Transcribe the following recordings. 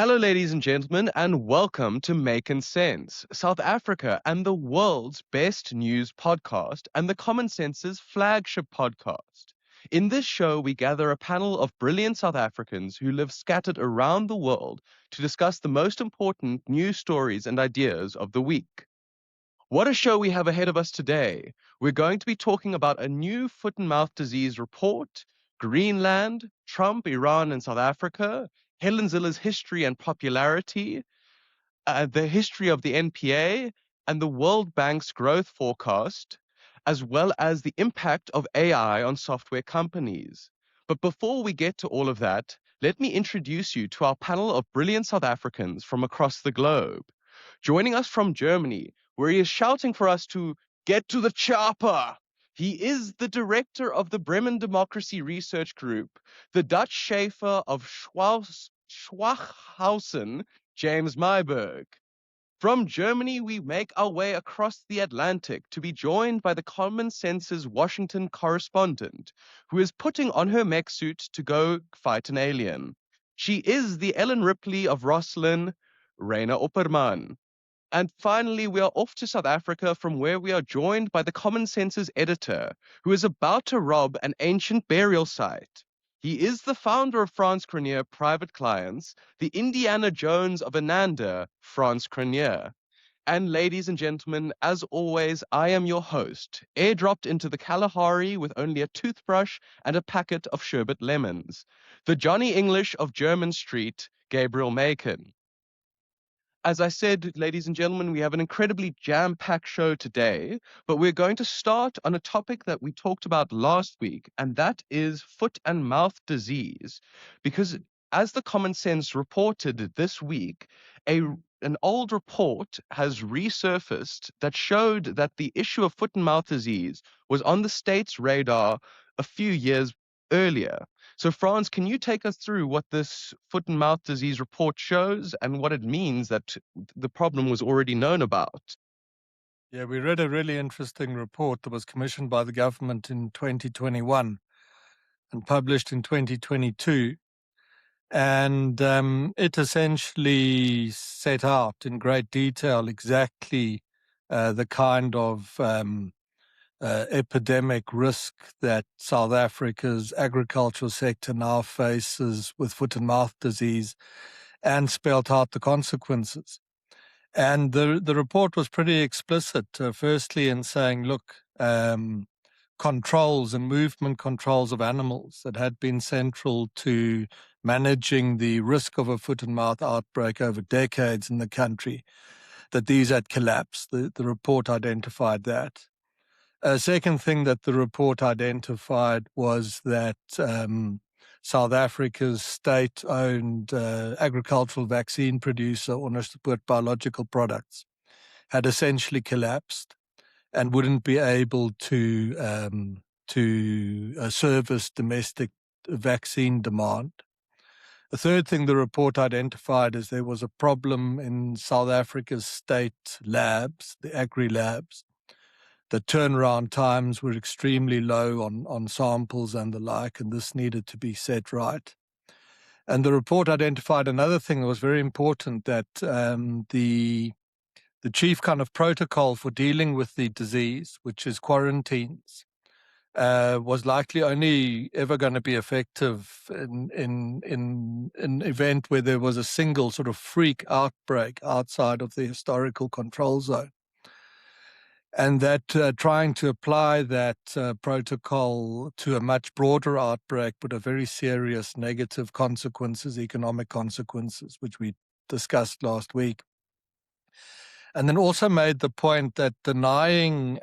Hello, ladies and gentlemen, and welcome to Makin Sense, South Africa and the world's best news podcast and the Common Sense's flagship podcast. In this show, we gather a panel of brilliant South Africans who live scattered around the world to discuss the most important news stories and ideas of the week. What a show we have ahead of us today. We're going to be talking about a new foot and mouth disease report, Greenland, Trump, Iran, and South Africa, Helen Zille's history and popularity, the history of the NPA, and the World Bank's growth forecast, as well as the impact of AI on software companies. But before we get to all of that, let me introduce you to our panel of brilliant South Africans from across the globe. Joining us from Germany, where he is shouting for us to get to the chopper. He is the director of the Bremen Democracy Research Group, the Dutch Schaefer of Schwachhausen, James Myberg. From Germany, we make our way across the Atlantic to be joined by the Common Sense's Washington correspondent, who is putting on her mech suit to go fight an alien. She is the Ellen Ripley of Rosslyn, Raina Opperman. And finally, we are off to South Africa, from where we are joined by the Common Sense's editor, who is about to rob an ancient burial site. He is the founder of France Cranier Private Clients, the Indiana Jones of Ananda, France Cranier. And ladies and gentlemen, as always, I am your host, airdropped into the Kalahari with only a toothbrush and a packet of sherbet lemons, the Johnny English of German Street, Gabriel Makin. As I said, ladies and gentlemen, we have an incredibly jam-packed show today, but we're going to start on a topic that we talked about last week, and that is foot and mouth disease. Because as the Common Sense reported this week, an old report has resurfaced that showed that the issue of foot and mouth disease was on the state's radar a few years earlier. So, Franz, can you take us through what this foot and mouth disease report shows and what it means that the problem was already known about? Yeah, we read a really interesting report that was commissioned by the government in 2021 and published in 2022. And it essentially set out in great detail exactly the kind of epidemic risk that South Africa's agricultural sector now faces with foot and mouth disease, and spelled out the consequences. And the report was pretty explicit, firstly in saying, look, controls and movement controls of animals that had been central to managing the risk of a foot and mouth outbreak over decades in the country, that these had collapsed. The report identified that. A second thing that the report identified was that South Africa's state-owned agricultural vaccine producer, Onderstepoort Biological Products, had essentially collapsed and wouldn't be able to service domestic vaccine demand. The third thing the report identified is there was a problem in South Africa's state labs, the agri-labs. The turnaround times were extremely low on samples and the like, and this needed to be set right. And the report identified another thing that was very important, that the chief kind of protocol for dealing with the disease, which is quarantines, was likely only ever going to be effective in an event where there was a single sort of freak outbreak outside of the historical control zone. And that trying to apply that protocol to a much broader outbreak would have very serious negative consequences, economic consequences, which we discussed last week. And then also made the point that denying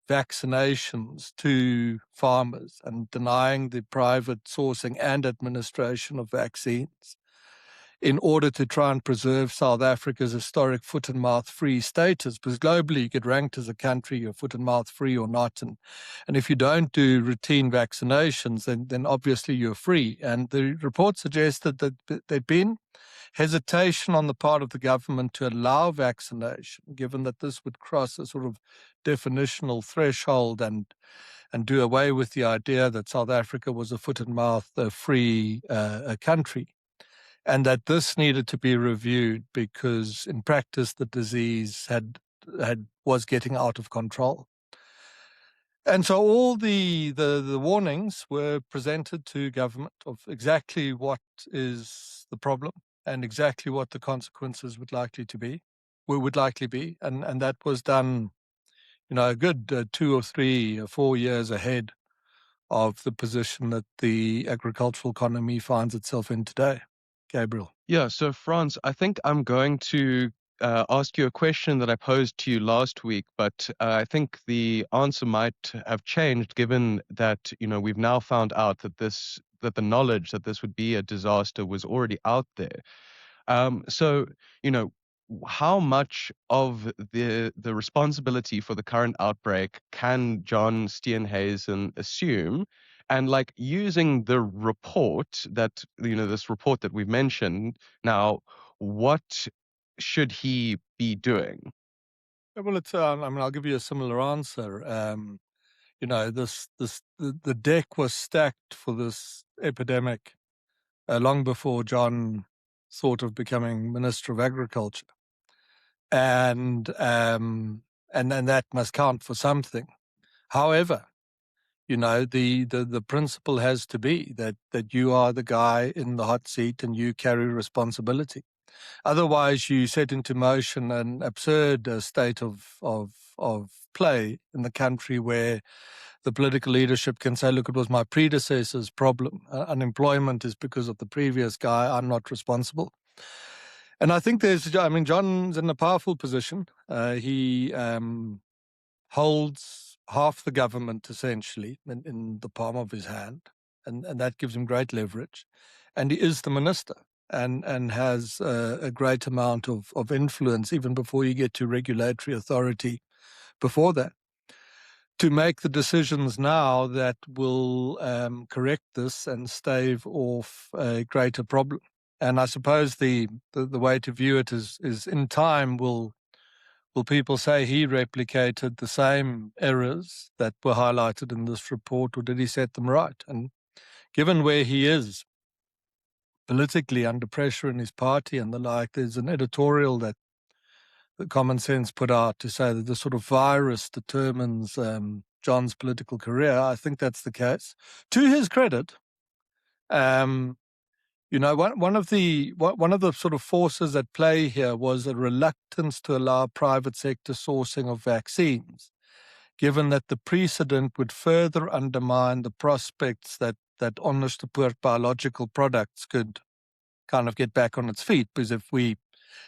vaccinations to farmers and denying the private sourcing and administration of vaccines in order to try and preserve South Africa's historic foot and mouth free status, because globally you get ranked as a country, you're foot and mouth free or not. And if you don't do routine vaccinations, then obviously you're free. And the report suggested that there'd been hesitation on the part of the government to allow vaccination, given that this would cross a sort of definitional threshold and do away with the idea that South Africa was a foot and mouth free country. and that this needed to be reviewed because in practice the disease was getting out of control. And so all the warnings were presented to government of exactly what is the problem and exactly what the consequences would likely be, and that was done, a good 2 or 3 or 4 years ahead of the position that the agricultural economy finds itself in today. Gabriel. Yeah, so Franz, I think I'm going to ask you a question that I posed to you last week, but I think the answer might have changed given that, we've now found out that the knowledge that this would be a disaster was already out there. So, you know, how much of the responsibility for the current outbreak can John Steenhuisen assume? And like using the report that, this report that we've mentioned now, what should he be doing? Well, I'll give you a similar answer. The deck was stacked for this epidemic long before John thought of becoming Minister of Agriculture, and that must count for something. However, the principle has to be that you are the guy in the hot seat and you carry responsibility. Otherwise, you set into motion an absurd state of play in the country where the political leadership can say, look, it was my predecessor's problem. Unemployment is because of the previous guy. I'm not responsible. And I think John's in a powerful position. He holds half the government essentially in the palm of his hand, and that gives him great leverage. And he is the minister and has a great amount of influence even before you get to regulatory authority before that, to make the decisions now that will correct this and stave off a greater problem. And I suppose the way to view it is in time will people say he replicated the same errors that were highlighted in this report, or did he set them right? And given where he is politically under pressure in his party and the like, there's an editorial that the Common Sense put out to say that this sort of virus determines John's political career. I think that's the case. To his credit, one of the sort of forces at play here was a reluctance to allow private sector sourcing of vaccines, given that the precedent would further undermine the prospects that onderstepoort biological products could kind of get back on its feet. Because if we,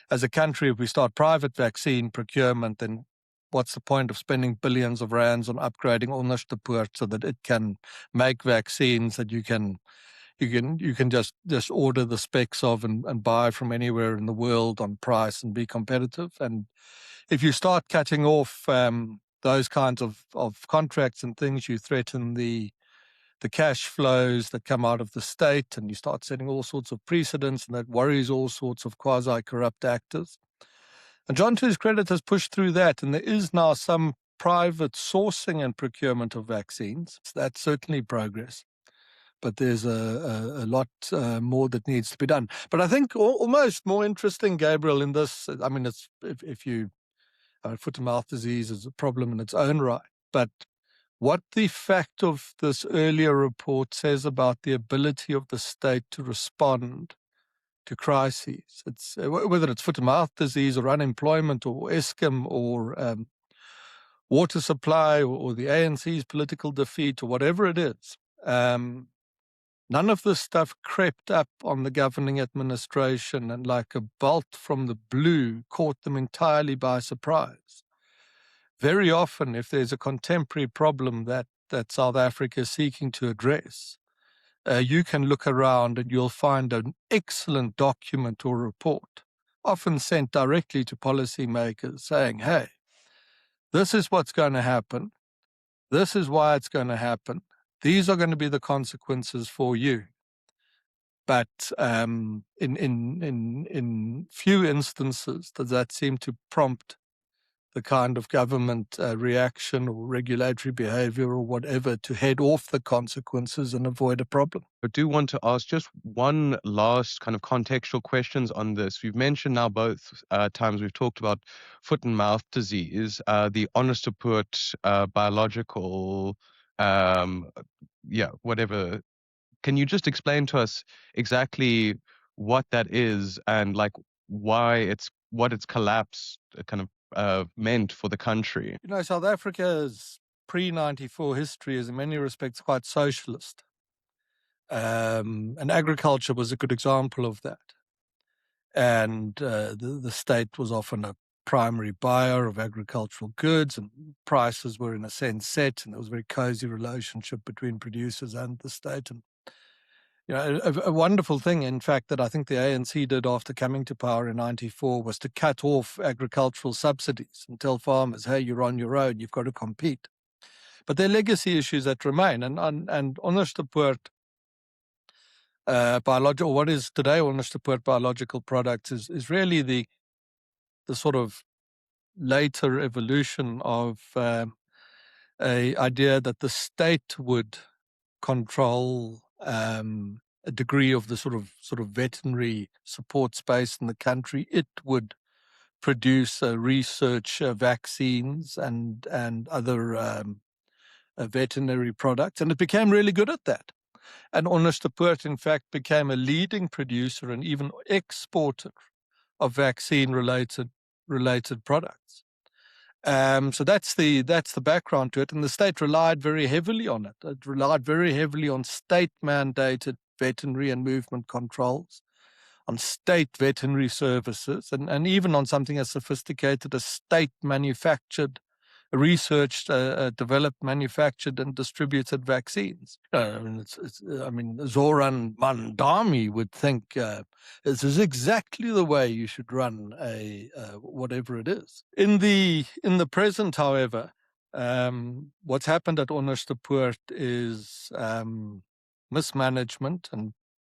as a country, if we start private vaccine procurement, then what's the point of spending billions of rands on upgrading onderstepoort so that it can make vaccines that you can just order the specs of and buy from anywhere in the world on price and be competitive. And if you start cutting off those kinds of contracts and things, you threaten the cash flows that come out of the state, and you start setting all sorts of precedents, and that worries all sorts of quasi-corrupt actors. And John, to his credit, has pushed through that, and there is now some private sourcing and procurement of vaccines. That's certainly progress. But there's a lot more that needs to be done. But I think almost more interesting, Gabriel, in this, it's if you foot and mouth disease is a problem in its own right, but what the fact of this earlier report says about the ability of the state to respond to crises, it's whether it's foot and mouth disease or unemployment or Eskom or water supply or the ANC's political defeat or whatever it is. None of this stuff crept up on the governing administration and like a bolt from the blue caught them entirely by surprise. Very often, if there's a contemporary problem that South Africa is seeking to address, you can look around and you'll find an excellent document or report, often sent directly to policymakers saying, hey, this is what's going to happen. This is why it's going to happen. These are going to be the consequences for you. But in few instances does that seem to prompt the kind of government reaction or regulatory behavior or whatever to head off the consequences and avoid a problem. I do want to ask just one last kind of contextual questions on this. We've mentioned now both times we've talked about foot and mouth disease, the honest to put biological, um, whatever. Can you just explain to us exactly what that is and like what its collapse kind of meant for the country? South Africa's pre-94 history is in many respects quite socialist. And agriculture was a good example of that. And the state was often a primary buyer of agricultural goods, and prices were in a sense set, and there was a very cozy relationship between producers and the state. And a wonderful thing, in fact, that I think the ANC did after coming to power in 94 was to cut off agricultural subsidies and tell farmers, hey, you're on your own, you've got to compete. But there are legacy issues that remain. And onderstepoort biological, what is today onderstepoort biological products is really the sort of later evolution of a idea that the state would control a degree of the sort of veterinary support space in the country. It would produce research vaccines and other veterinary products, and it became really good at that. And onderstepoort, in fact, became a leading producer and even exporter of vaccine-related products. So that's the background to it, and the state relied very heavily on it. It relied very heavily on state-mandated veterinary and movement controls, on state veterinary services, and even on something as sophisticated as state-manufactured, researched, developed, manufactured, and distributed vaccines. Zoran Mandami would think this is exactly the way you should run a whatever it is. In the present, however, what's happened at onderstepoort is mismanagement and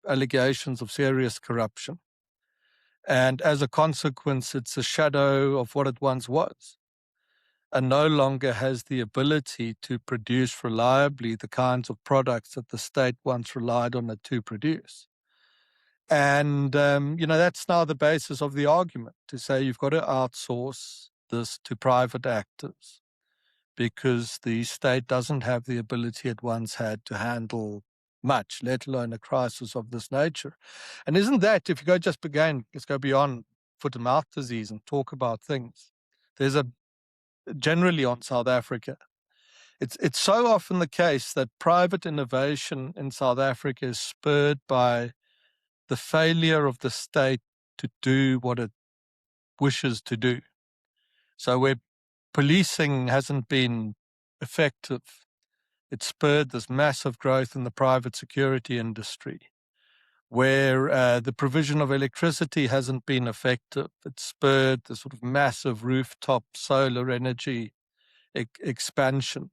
allegations of serious corruption. And as a consequence, it's a shadow of what it once was, and no longer has the ability to produce reliably the kinds of products that the state once relied on it to produce. And, that's now the basis of the argument, to say you've got to outsource this to private actors because the state doesn't have the ability it once had to handle much, let alone a crisis of this nature. And isn't that, if you go just again, let's go beyond foot and mouth disease and talk about things. There's generally on South Africa, it's so often the case that private innovation in South Africa is spurred by the failure of the state to do what it wishes to do. So where policing hasn't been effective, it spurred this massive growth in the private security industry. Where the provision of electricity hasn't been effective, it spurred the sort of massive rooftop solar energy expansion.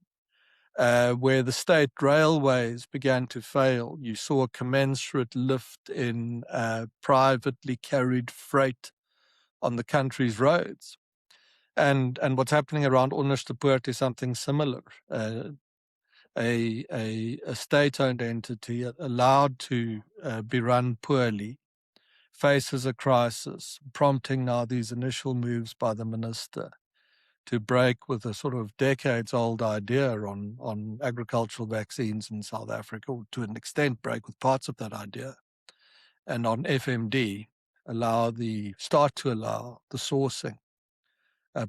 Where the state railways began to fail, you saw a commensurate lift in privately carried freight on the country's roads. And what's happening around onderstepoort is something similar. A state-owned entity allowed to be run poorly faces a crisis, prompting now these initial moves by the minister to break with a sort of decades-old idea on agricultural vaccines in South Africa, or to an extent break with parts of that idea, and on FMD, start to allow the sourcing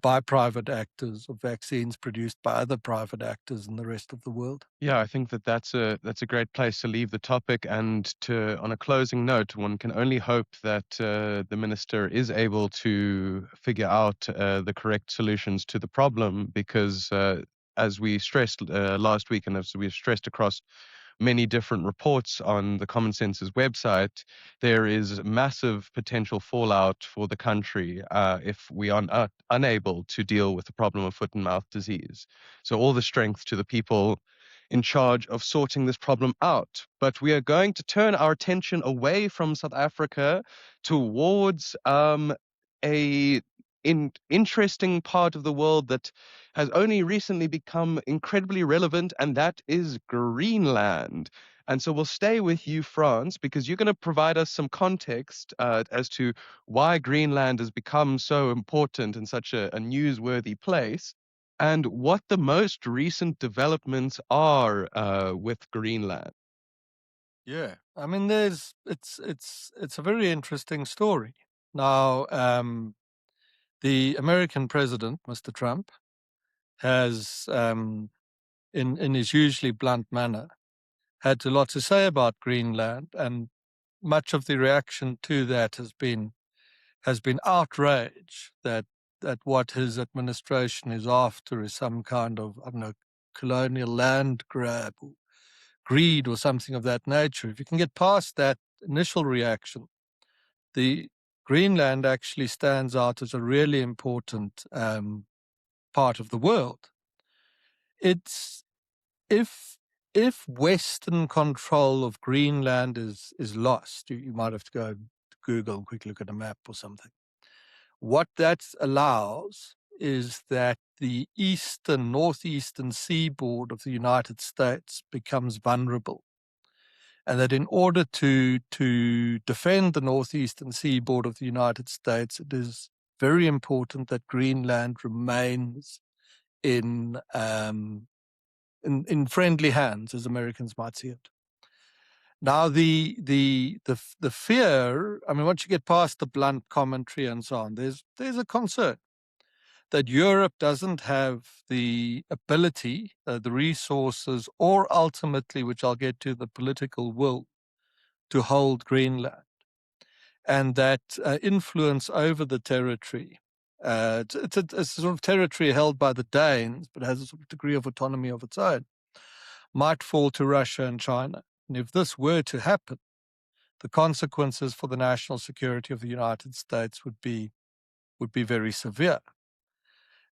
by private actors of vaccines produced by other private actors in the rest of the world. Yeah, I think that's a great place to leave the topic. And on a closing note, one can only hope that the minister is able to figure out the correct solutions to the problem, because as we stressed last week, and as we stressed across many different reports on the Common Sense's website, there is massive potential fallout for the country if we are unable to deal with the problem of foot and mouth disease. So all the strength to the people in charge of sorting this problem out. But we are going to turn our attention away from South Africa towards a interesting part of the world that has only recently become incredibly relevant, and that is Greenland. And so we'll stay with you, France, because you're going to provide us some context as to why Greenland has become so important and such a newsworthy place, and what the most recent developments are with Greenland. Yeah, I mean, it's a very interesting story. Now, the American president, Mr. Trump, has, in his usually blunt manner, had a lot to say about Greenland, and much of the reaction to that has been outrage that what his administration is after is some kind of, I don't know, colonial land grab or greed or something of that nature. If you can get past that initial reaction, the Greenland actually stands out as a really important part of the world. It's if Western control of Greenland is lost, you might have to go to Google and quickly look at a map or something. What that allows is that the northeastern seaboard of the United States becomes vulnerable. And that in order to defend the northeastern seaboard of the United States, it is very important that Greenland remains in friendly hands, as Americans might see it. Now, the fear, I mean, once you get past the blunt commentary and so on, there's a concern that Europe doesn't have the ability, the resources, or ultimately, which I'll get to, the political will to hold Greenland, and that influence over the territory. It's a sort of territory held by the Danes, but has a sort of degree of autonomy of its own, might fall to Russia and China. And if this were to happen, the consequences for the national security of the United States would be very severe.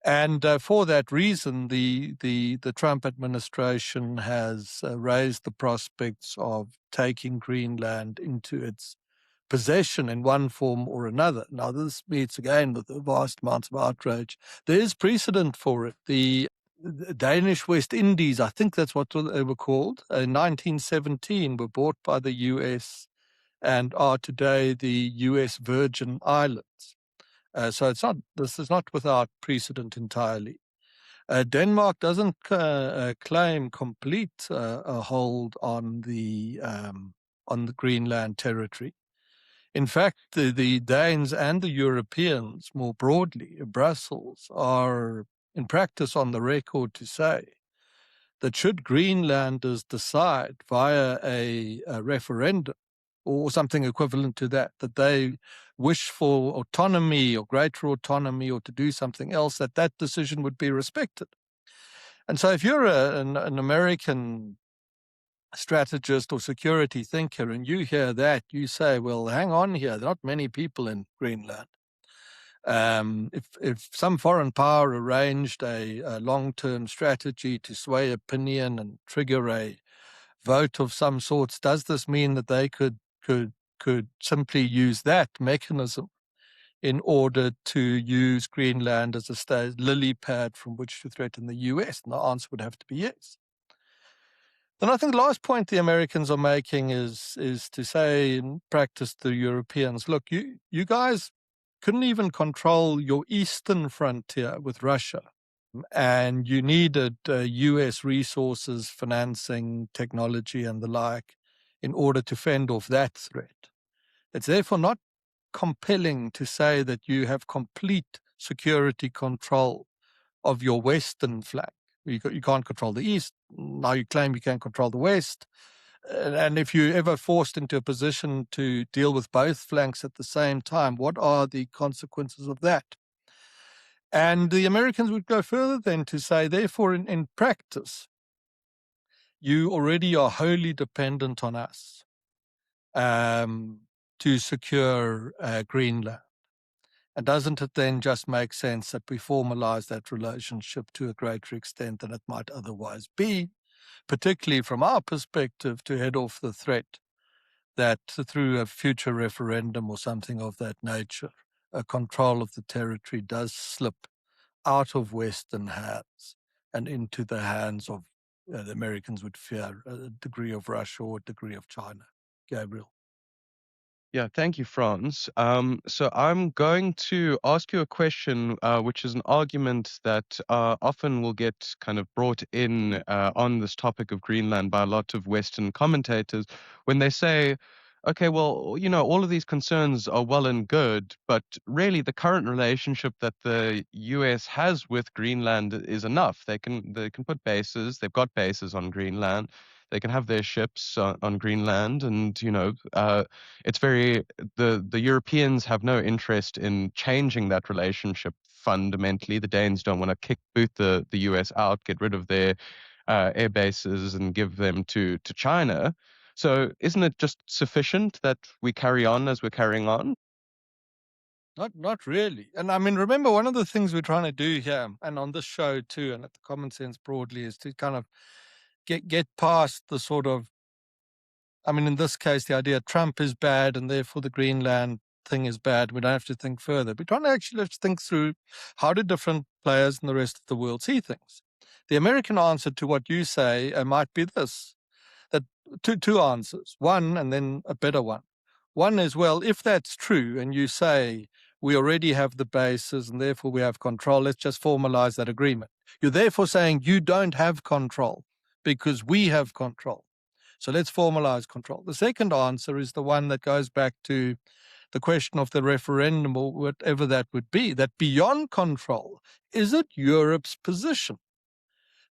And for that reason, the Trump administration has raised the prospects of taking Greenland into its possession in one form or another. Now, this meets again with vast amounts of outrage. There is precedent for it. The Danish West Indies, I think that's what they were called, in 1917 were bought by the US and are today the US Virgin Islands. So this is not without precedent entirely. Denmark doesn't claim complete a hold on the Greenland territory. In fact, the Danes and the Europeans more broadly, Brussels, are in practice on the record to say that should Greenlanders decide via a referendum or something equivalent to that, that they wish for autonomy or greater autonomy or to do something else, that decision would be respected. And so if you're an American strategist or security thinker and you hear that, you say, well, hang on here, there are not many people in Greenland. If some foreign power arranged a long-term strategy to sway opinion and trigger a vote of some sorts, does this mean that they could simply use that mechanism in order to use Greenland as a state lily pad from which to threaten the US? And the answer would have to be yes. Then I think the last point the Americans are making is to say in practice to the Europeans, look, you guys couldn't even control your eastern frontier with Russia, and you needed US resources, financing, technology, and the like in order to fend off that threat. It's therefore not compelling to say that you have complete security control of your western flank. You can't control the east. Now you claim you can't control the west. And if you're ever forced into a position to deal with both flanks at the same time, what are the consequences of that? And the Americans would go further then to say, therefore, in practice, you already are wholly dependent on us to secure Greenland. And doesn't it then just make sense that we formalize that relationship to a greater extent than it might otherwise be, particularly from our perspective, to head off the threat that through a future referendum or something of that nature, control of the territory does slip out of Western hands and into the hands of, the Americans would fear, a degree of Russia or a degree of China. Gabriel. Yeah, thank you, Franz. So I'm going to ask you a question, which is an argument that often will get kind of brought in on this topic of Greenland by a lot of Western commentators when they say, okay, well, all of these concerns are well and good, but really the current relationship that the US has with Greenland is enough. They can put bases, they've got bases on Greenland. They can have their ships on Greenland, and it's very the Europeans have no interest in changing that relationship fundamentally. The Danes don't want to boot the US out, get rid of their air bases, and give them to China. So isn't it just sufficient that we carry on as we're carrying on? Not really. And I mean, remember, one of the things we're trying to do here, and on this show too, and at the Common Sense broadly, is to kind of get past the sort of, I mean, in this case, the idea Trump is bad and therefore the Greenland thing is bad. We don't have to think further. We're trying to actually just think through, how do different players in the rest of the world see things? The American answer to what you say might be this, that two answers, one and then a better one. One is, well, if that's true and you say we already have the bases and therefore we have control, let's just formalize that agreement. You're therefore saying you don't have control because we have control. So let's formalize control. The second answer is the one that goes back to the question of the referendum or whatever that would be, that beyond control, is it Europe's position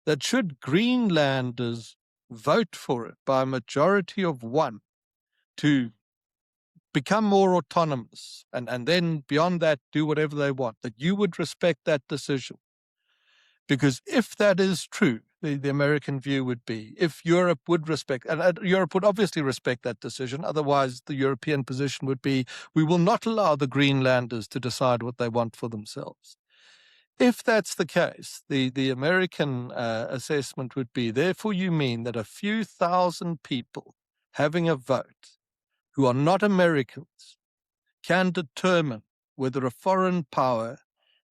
that should Greenlanders vote for it by a majority of one to become more autonomous and then beyond that do whatever they want, that you would respect that decision? Because if that is true, the American view would be, if Europe would respect, and Europe would obviously respect that decision, otherwise the European position would be, we will not allow the Greenlanders to decide what they want for themselves. If that's the case, the American assessment would be, therefore you mean that a few thousand people having a vote who are not Americans can determine whether a foreign power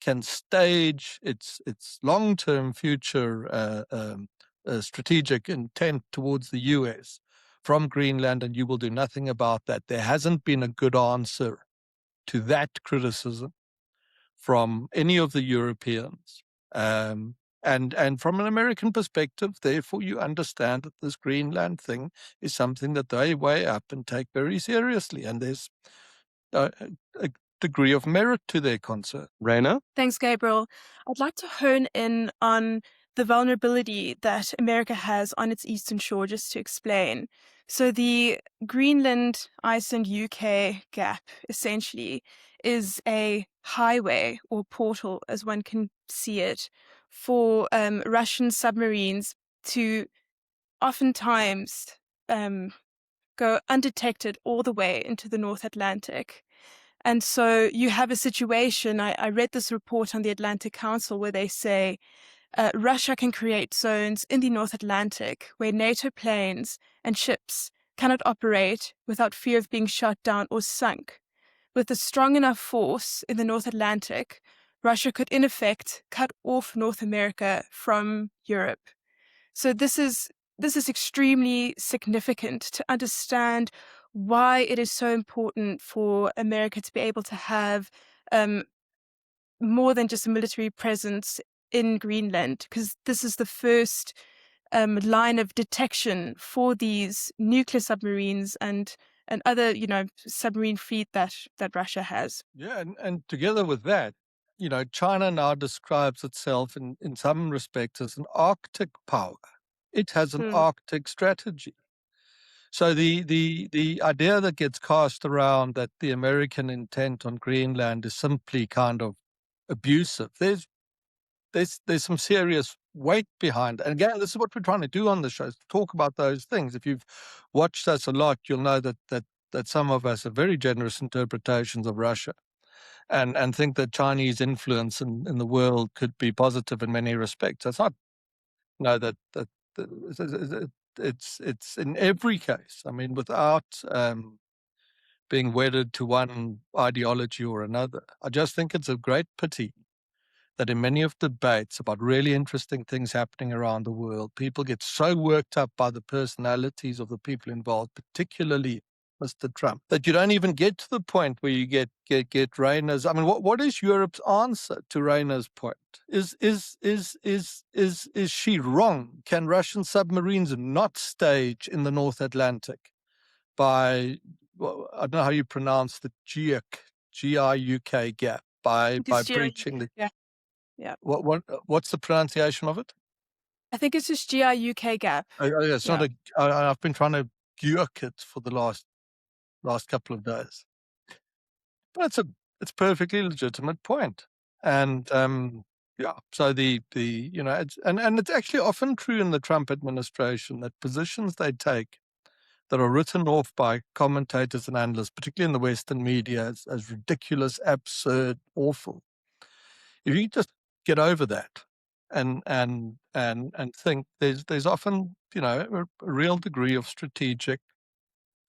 can stage its long-term future strategic intent towards the US from Greenland, and you will do nothing about that. There hasn't been a good answer to that criticism from any of the Europeans. And from an American perspective, therefore, you understand that this Greenland thing is something that they weigh up and take very seriously. And there's a degree of merit to their concern. Raina? Thanks, Gabriel. I'd like to hone in on the vulnerability that America has on its eastern shore, just to explain. So the Greenland, Iceland, UK gap essentially is a highway or portal, as one can see it, for Russian submarines to oftentimes go undetected all the way into the North Atlantic. And so you have a situation, I read this report on the Atlantic Council where they say Russia can create zones in the North Atlantic where NATO planes and ships cannot operate without fear of being shot down or sunk. With a strong enough force in the North Atlantic, Russia could in effect cut off North America from Europe. So this is extremely significant to understand why it is so important for America to be able to have more than just a military presence in Greenland, because this is the first line of detection for these nuclear submarines and other, submarine fleet that Russia has. Yeah, and together with that, China now describes itself in some respects as an Arctic power. It has an Arctic strategy. So the idea that gets cast around that the American intent on Greenland is simply kind of abusive, there's some serious weight behind it. And again, this is what we're trying to do on the show, is talk about those things. If you've watched us a lot, you'll know that some of us have very generous interpretations of Russia and think that Chinese influence in the world could be positive in many respects. That's not, that it's in every case. I mean, without being wedded to one ideology or another. I just think it's a great pity that in many of the debates about really interesting things happening around the world, people get so worked up by the personalities of the people involved, particularly Mr. Trump, that you don't even get to the point where you get Rainer's. I mean, what is Europe's answer to Rainer's point? Is she wrong? Can Russian submarines not stage in the North Atlantic by, well, I don't know how you pronounce the GIUK gap, by It's breaching the. yeah. Yeah. What's the pronunciation of it? I think it's just GIUK gap. It's not Yeah. I've been trying to GUK it for the last couple of days, but it's perfectly legitimate point. And yeah, so the it's actually often true in the Trump administration that positions they take that are written off by commentators and analysts, particularly in the Western media, as ridiculous, absurd, awful. If you just get over that and think there's often, a real degree of strategic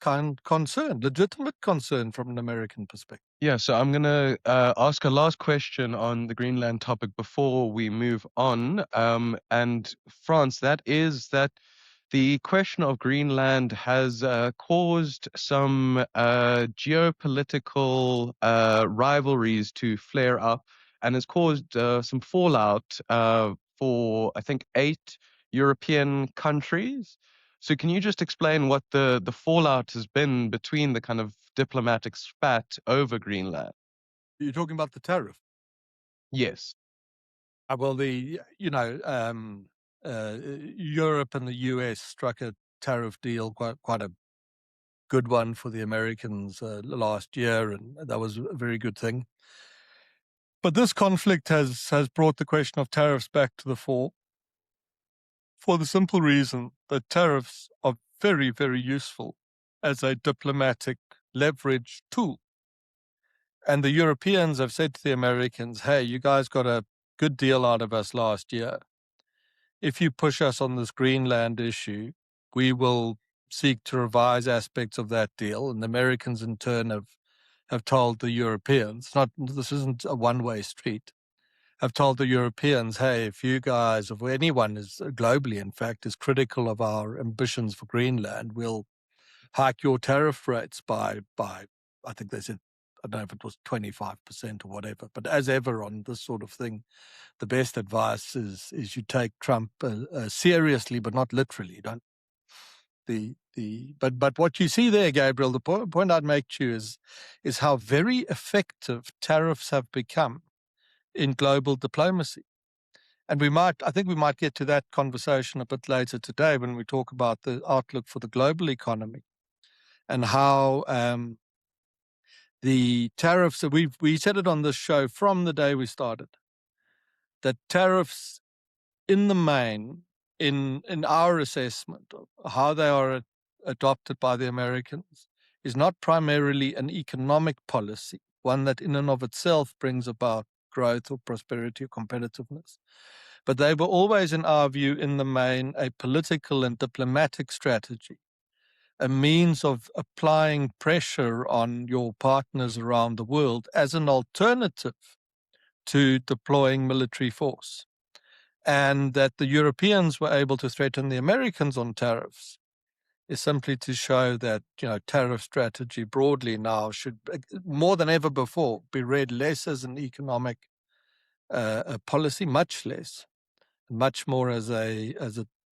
concern, legitimate concern from an American perspective. Yeah, so I'm going to ask a last question on the Greenland topic before we move on. And France, that is that the question of Greenland has caused some geopolitical rivalries to flare up and has caused some fallout for, I think, 8 European countries. So can you just explain what the fallout has been between the kind of diplomatic spat over Greenland? You're talking about the tariff? Yes. Well, Europe and the US struck a tariff deal, quite a good one for the Americans last year, and that was a very good thing. But this conflict has brought the question of tariffs back to the fore, for the simple reason that tariffs are very, very useful as a diplomatic leverage tool. And the Europeans have said to the Americans, hey, you guys got a good deal out of us last year. If you push us on this Greenland issue, we will seek to revise aspects of that deal. And the Americans, in turn, have told the Europeans, this isn't a one-way street, have told the Europeans, hey, if you guys, if anyone is globally, in fact, is critical of our ambitions for Greenland, we'll hike your tariff rates by I think they said, I don't know if it was 25% or whatever. But as ever on this sort of thing, the best advice is you take Trump seriously, but not literally. Don't but what you see there, Gabriel, the point I'd make to you is how very effective tariffs have become in global diplomacy. And I think we might get to that conversation a bit later today when we talk about the outlook for the global economy and how the tariffs, that we said it on this show from the day we started, that tariffs in the main, in our assessment of how they are adopted by the Americans, is not primarily an economic policy, one that in and of itself brings about growth or prosperity or competitiveness. But they were always, in our view, in the main, a political and diplomatic strategy, a means of applying pressure on your partners around the world as an alternative to deploying military force. And that the Europeans were able to threaten the Americans on tariffs is simply to show that, tariff strategy broadly now should, more than ever before, be read less as an economic policy, much less, much more as a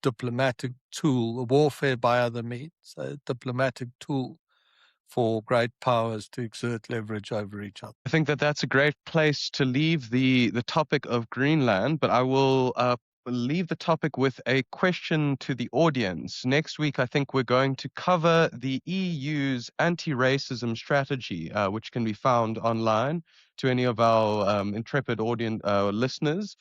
diplomatic tool, a warfare by other means, a diplomatic tool for great powers to exert leverage over each other. I think that that's a great place to leave the topic of Greenland, but I will leave the topic with a question to the audience. Next week, I think we're going to cover the EU's anti-racism strategy, which can be found online to any of our intrepid audience listeners.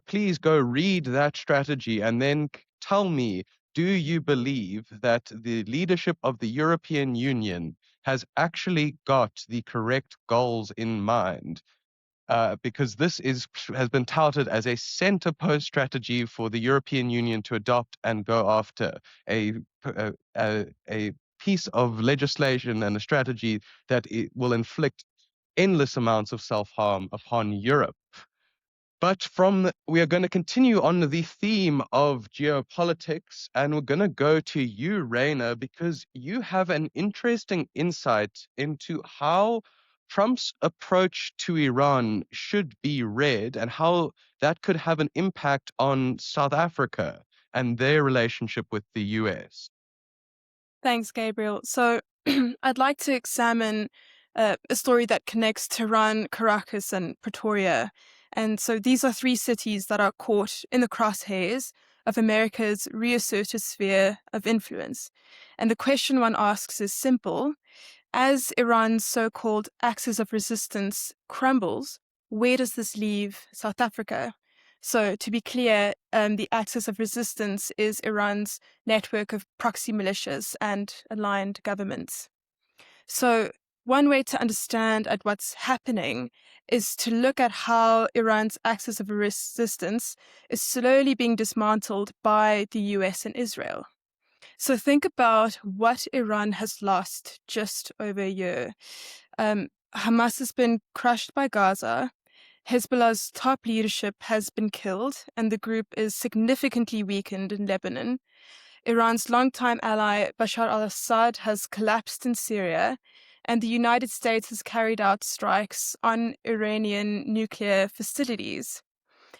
Please go read that strategy and then tell me, do you believe that the leadership of the European Union has actually got the correct goals in mind? Because this has been touted as a center post strategy for the European Union to adopt and go after a piece of legislation and a strategy that it will inflict endless amounts of self-harm upon Europe. But we are going to continue on the theme of geopolitics, and we're going to go to you, Raina, because you have an interesting insight into how Trump's approach to Iran should be read and how that could have an impact on South Africa and their relationship with the US. Thanks, Gabriel. So I'd like to examine a story that connects Tehran, Caracas, and Pretoria. And so these are three cities that are caught in the crosshairs of America's reasserted sphere of influence. And the question one asks is simple. As Iran's so-called axis of resistance crumbles, where does this leave South Africa? So to be clear, the axis of resistance is Iran's network of proxy militias and aligned governments. So one way to understand at what's happening is to look at how Iran's axis of resistance is slowly being dismantled by the US and Israel. So think about what Iran has lost just over a year. Hamas has been crushed by Gaza. Hezbollah's top leadership has been killed, and the group is significantly weakened in Lebanon. Iran's longtime ally Bashar al-Assad has collapsed in Syria, and the United States has carried out strikes on Iranian nuclear facilities.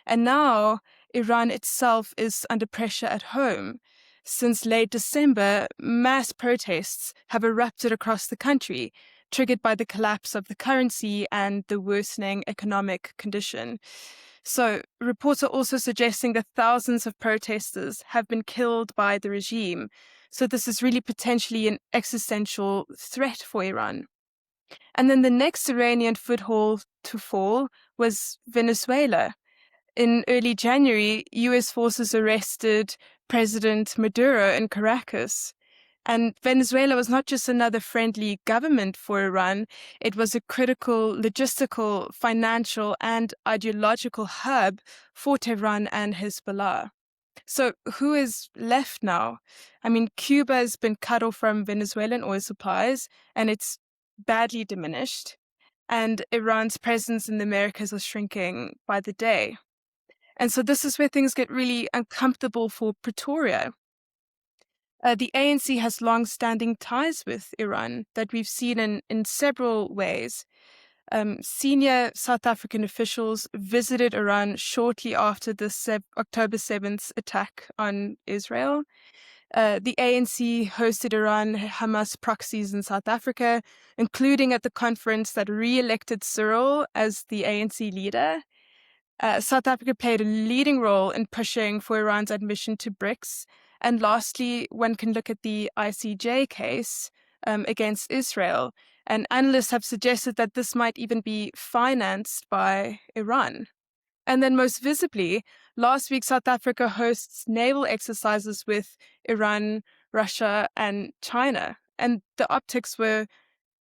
And now Iran itself is under pressure at home. Since late December, mass protests have erupted across the country, triggered by the collapse of the currency and the worsening economic condition. So reports are also suggesting that thousands of protesters have been killed by the regime. So this is really potentially an existential threat for Iran. And then the next Iranian foothold to fall was Venezuela. In early January, US forces arrested President Maduro in Caracas. And Venezuela was not just another friendly government for Iran, it was a critical logistical, financial, and ideological hub for Tehran and Hezbollah. So who is left now? I mean, Cuba has been cut off from Venezuelan oil supplies, and it's badly diminished. And Iran's presence in the Americas is shrinking by the day. And so this is where things get really uncomfortable for Pretoria. The ANC has long-standing ties with Iran that we've seen in several ways. Senior South African officials visited Iran shortly after the October 7th attack on Israel. The ANC hosted Iran Hamas proxies in South Africa, including at the conference that re-elected Cyril as the ANC leader. South Africa played a leading role in pushing for Iran's admission to BRICS. And lastly, one can look at the ICJ case against Israel. And analysts have suggested that this might even be financed by Iran. And then most visibly, last week, South Africa hosts naval exercises with Iran, Russia, and China. And the optics were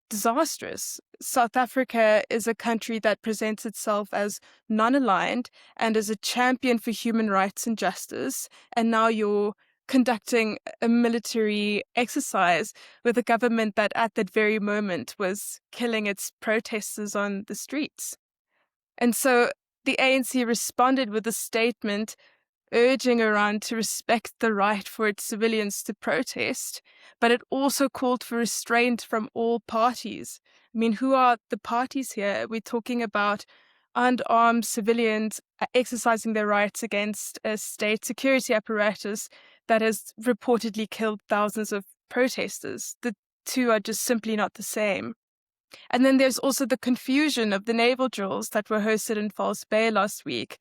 disastrous. South Africa is a country that presents itself as non-aligned and as a champion for human rights and justice. And now you're conducting a military exercise with a government that at that very moment was killing its protesters on the streets. And so the ANC responded with a statement urging Iran to respect the right for its civilians to protest, but it also called for restraint from all parties. I mean, who are the parties here? We're talking about unarmed civilians exercising their rights against a state security apparatus that has reportedly killed thousands of protesters. The two are just simply not the same. And then there's also the confusion of the naval drills that were hosted in False Bay last week.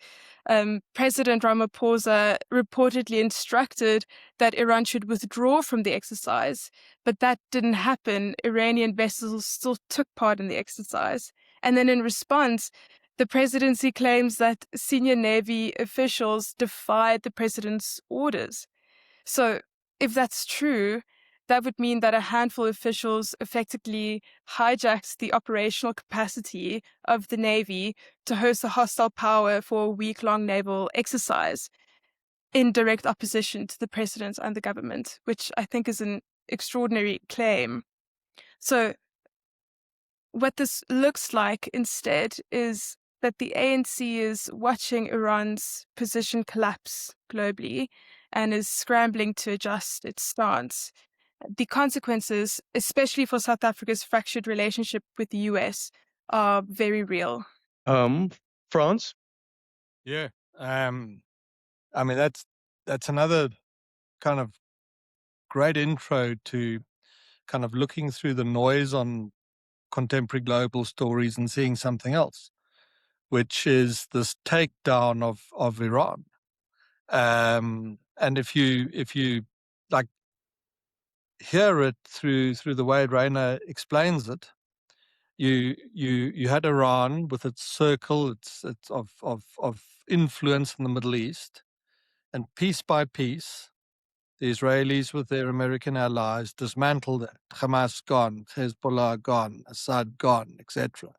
President Ramaphosa reportedly instructed that Iran should withdraw from the exercise, but that didn't happen. Iranian vessels still took part in the exercise. And then in response, the presidency claims that senior Navy officials defied the president's orders. So if that's true, that would mean that a handful of officials effectively hijacked the operational capacity of the Navy to host a hostile power for a week-long naval exercise in direct opposition to the president and the government, which I think is an extraordinary claim. So what this looks like instead is that the ANC is watching Iran's position collapse globally and is scrambling to adjust its stance. The consequences, especially for South Africa's fractured relationship with the US, are very real. France? Yeah. I mean, that's another kind of great intro to kind of looking through the noise on contemporary global stories and seeing something else, which is this takedown of Iran. And if you like hear it through the way Rainer explains it, you had Iran with its circle, it's of influence in the Middle East, and piece by piece, the Israelis with their American allies dismantled it. Hamas gone, Hezbollah gone, Assad gone, etc.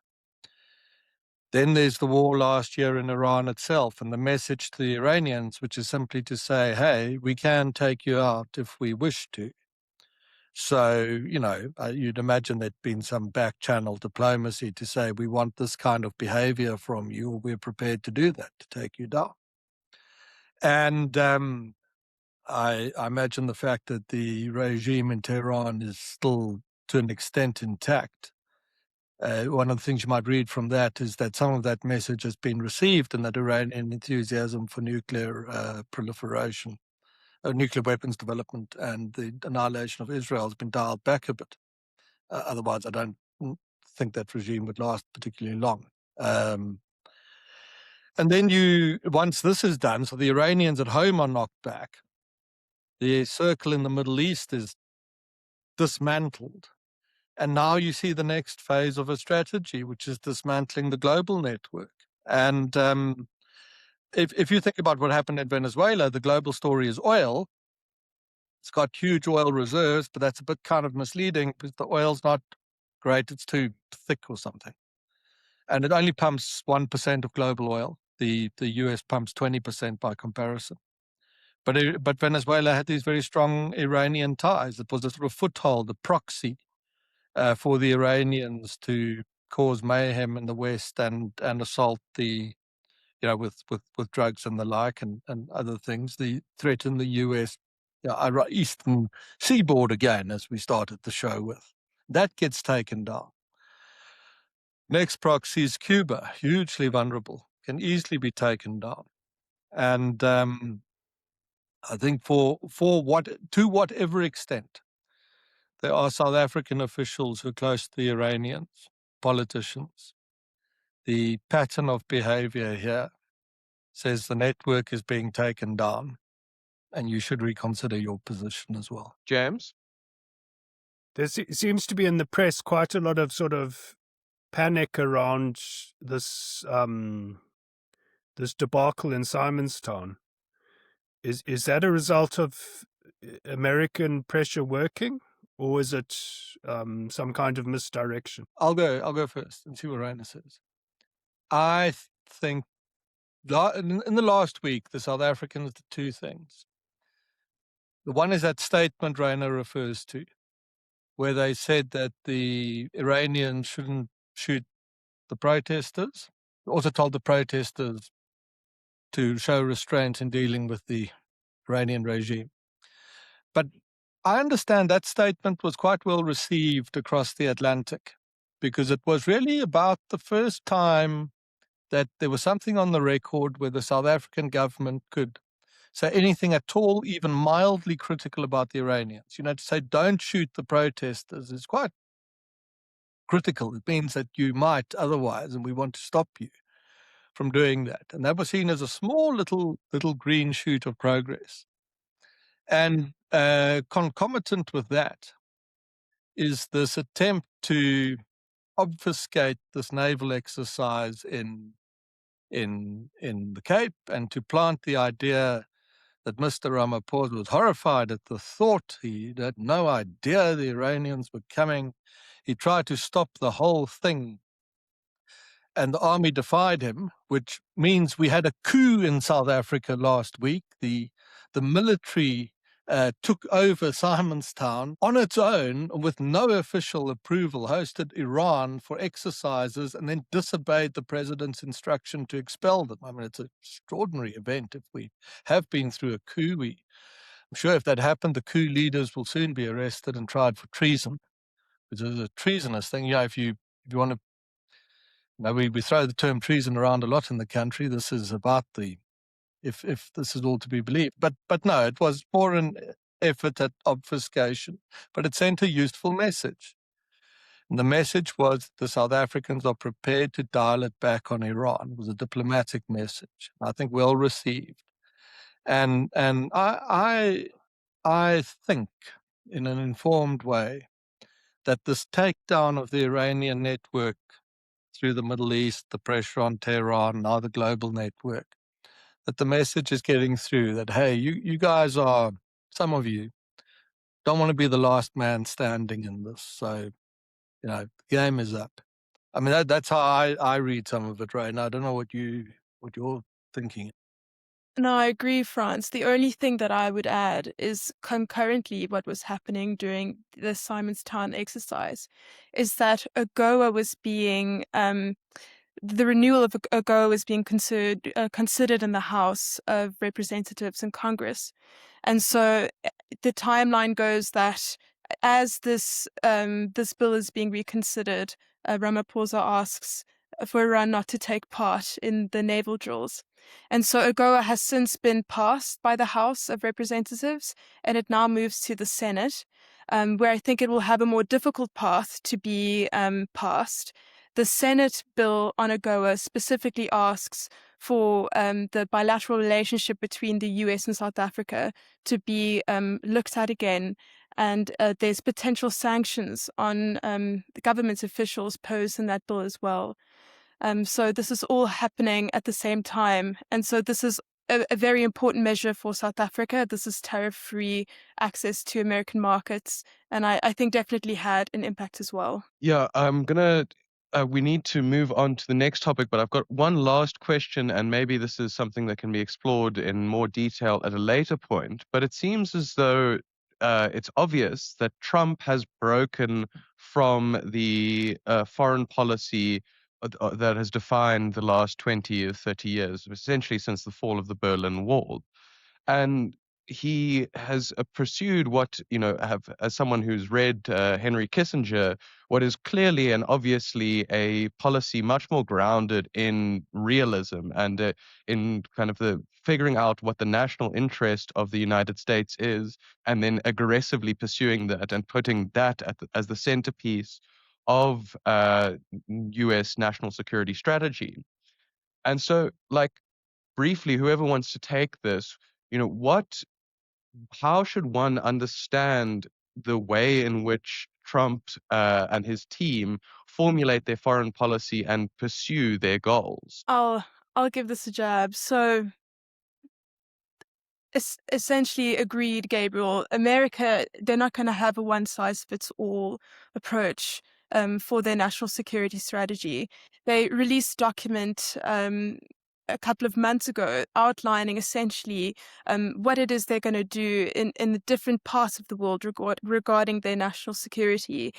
Then there's the war last year in Iran itself, and the message to the Iranians, which is simply to say, hey, we can take you out if we wish to. So, you'd imagine there'd been some back channel diplomacy to say, we want this kind of behavior from you, or we're prepared to do that, to take you down. And I imagine the fact that the regime in Tehran is still, to an extent, intact. One of the things you might read from that is that some of that message has been received, and that Iranian enthusiasm for nuclear proliferation, nuclear weapons development, and the annihilation of Israel has been dialed back a bit. Otherwise, I don't think that regime would last particularly long. And then once this is done, so the Iranians at home are knocked back, the circle in the Middle East is dismantled. And now you see the next phase of a strategy, which is dismantling the global network. And if you think about what happened in Venezuela, the global story is oil. It's got huge oil reserves, but that's a bit kind of misleading because the oil's not great. It's too thick or something. And it only pumps 1% of global oil. The US pumps 20% by comparison. But Venezuela had these very strong Iranian ties. It was a sort of foothold, a proxy for the Iranians to cause mayhem in the West and assault with drugs and the like and other things. The threat in the US, eastern seaboard again, as we started the show with. That gets taken down. Next proxy is Cuba, hugely vulnerable, can easily be taken down. And I think to whatever extent there are South African officials who are close to the Iranians, politicians, the pattern of behavior here says the network is being taken down and you should reconsider your position as well. James? There seems to be in the press quite a lot of sort of panic around this this debacle in Simonstown. Is that a result of American pressure working, or is it some kind of misdirection? I'll go first and see what Rainer says. I think in the last week, the South Africans did two things. The one is that statement Rainer refers to, where they said that the Iranians shouldn't shoot the protesters. They also told the protesters to show restraint in dealing with the Iranian regime. But I understand that statement was quite well received across the Atlantic because it was really about the first time that there was something on the record where the South African government could say anything at all, even mildly critical about the Iranians. To say don't shoot the protesters is quite critical. It means that you might otherwise, and we want to stop you from doing that. And that was seen as a small little green shoot of progress. And concomitant with that is this attempt to obfuscate this naval exercise in the Cape and to plant the idea that Mr. Ramaphosa was horrified at the thought. He had no idea the Iranians were coming. He tried to stop the whole thing. And the army defied him, which means we had a coup in South Africa last week. The military took over Simonstown on its own with no official approval, hosted Iran for exercises, and then disobeyed the president's instruction to expel them. I mean, it's an extraordinary event. If we have been through a coup, I'm sure if that happened, the coup leaders will soon be arrested and tried for treason, which is a treasonous thing. If you want to, we throw the term treason around a lot in the country. This is about if this is all to be believed. But no, it was more an effort at obfuscation, but it sent a useful message. And the message was the South Africans are prepared to dial it back on Iran. It was a diplomatic message, I think well received. And I think, in an informed way, that this takedown of the Iranian network through the Middle East, the pressure on Tehran, now the global network, that the message is getting through that, hey, you guys are, some of you, don't want to be the last man standing in this. So, the game is up. I mean, that's how I read some of it right now. I don't know what you're thinking. No, I agree, France. The only thing that I would add is concurrently what was happening during the Simonstown exercise is that AGOA was being the renewal of AGOA was being considered in the House of Representatives and Congress. And so the timeline goes that as this bill is being reconsidered, Ramaphosa asks for Iran not to take part in the naval drills. And so AGOA has since been passed by the House of Representatives, and it now moves to the Senate, where I think it will have a more difficult path to be passed. The Senate bill on AGOA specifically asks for the bilateral relationship between the US and South Africa to be looked at again. And there's potential sanctions on the government officials posed in that bill as well. So this is all happening at the same time. And so this is a very important measure for South Africa. This is tariff-free access to American markets. And I think definitely had an impact as well. Yeah, we need to move on to the next topic, but I've got one last question, and maybe this is something that can be explored in more detail at a later point. But it seems as though it's obvious that Trump has broken from the foreign policy that has defined the last 20 or 30 years, essentially since the fall of the Berlin Wall. And he has pursued what, as someone who's read Henry Kissinger, what is clearly and obviously a policy much more grounded in realism and in kind of the figuring out what the national interest of the United States is, and then aggressively pursuing that and putting that as the centerpiece of US national security strategy. And so, briefly, whoever wants to take this, how should one understand the way in which Trump and his team formulate their foreign policy and pursue their goals? I'll give this a jab. So essentially agreed, Gabriel. America, they're not going to have a one-size-fits-all approach for their national security strategy. They released a document a couple of months ago outlining essentially what it is they're going to do in the different parts of the world regarding their national security.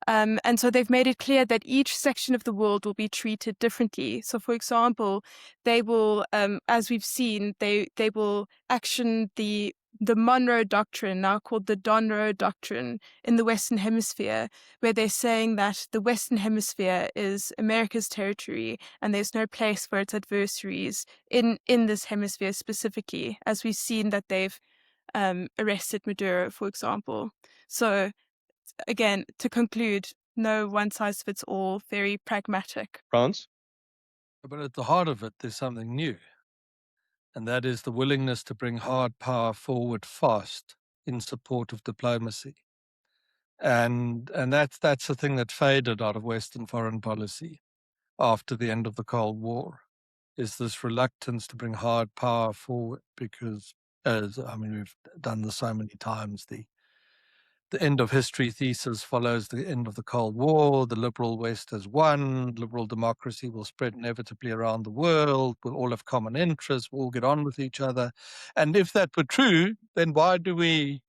And so they've made it clear that each section of the world will be treated differently. So, for example, they will, as we've seen, they will action the Monroe Doctrine, now called the Donroe Doctrine, in the Western Hemisphere, where they're saying that the Western Hemisphere is America's territory and there's no place for its adversaries in this hemisphere specifically, as we've seen that they've arrested Maduro, for example. So, again, to conclude, no one-size-fits-all, very pragmatic. France? But at the heart of it, there's something new. And that is the willingness to bring hard power forward fast in support of diplomacy. And that's the thing that faded out of Western foreign policy after the end of the Cold War, is this reluctance to bring hard power forward because, we've done this so many times, the the end of history thesis follows the end of the Cold War. The liberal West has won. Liberal democracy will spread inevitably around the world. We'll all have common interests. We'll all get on with each other. And if that were true, then why do we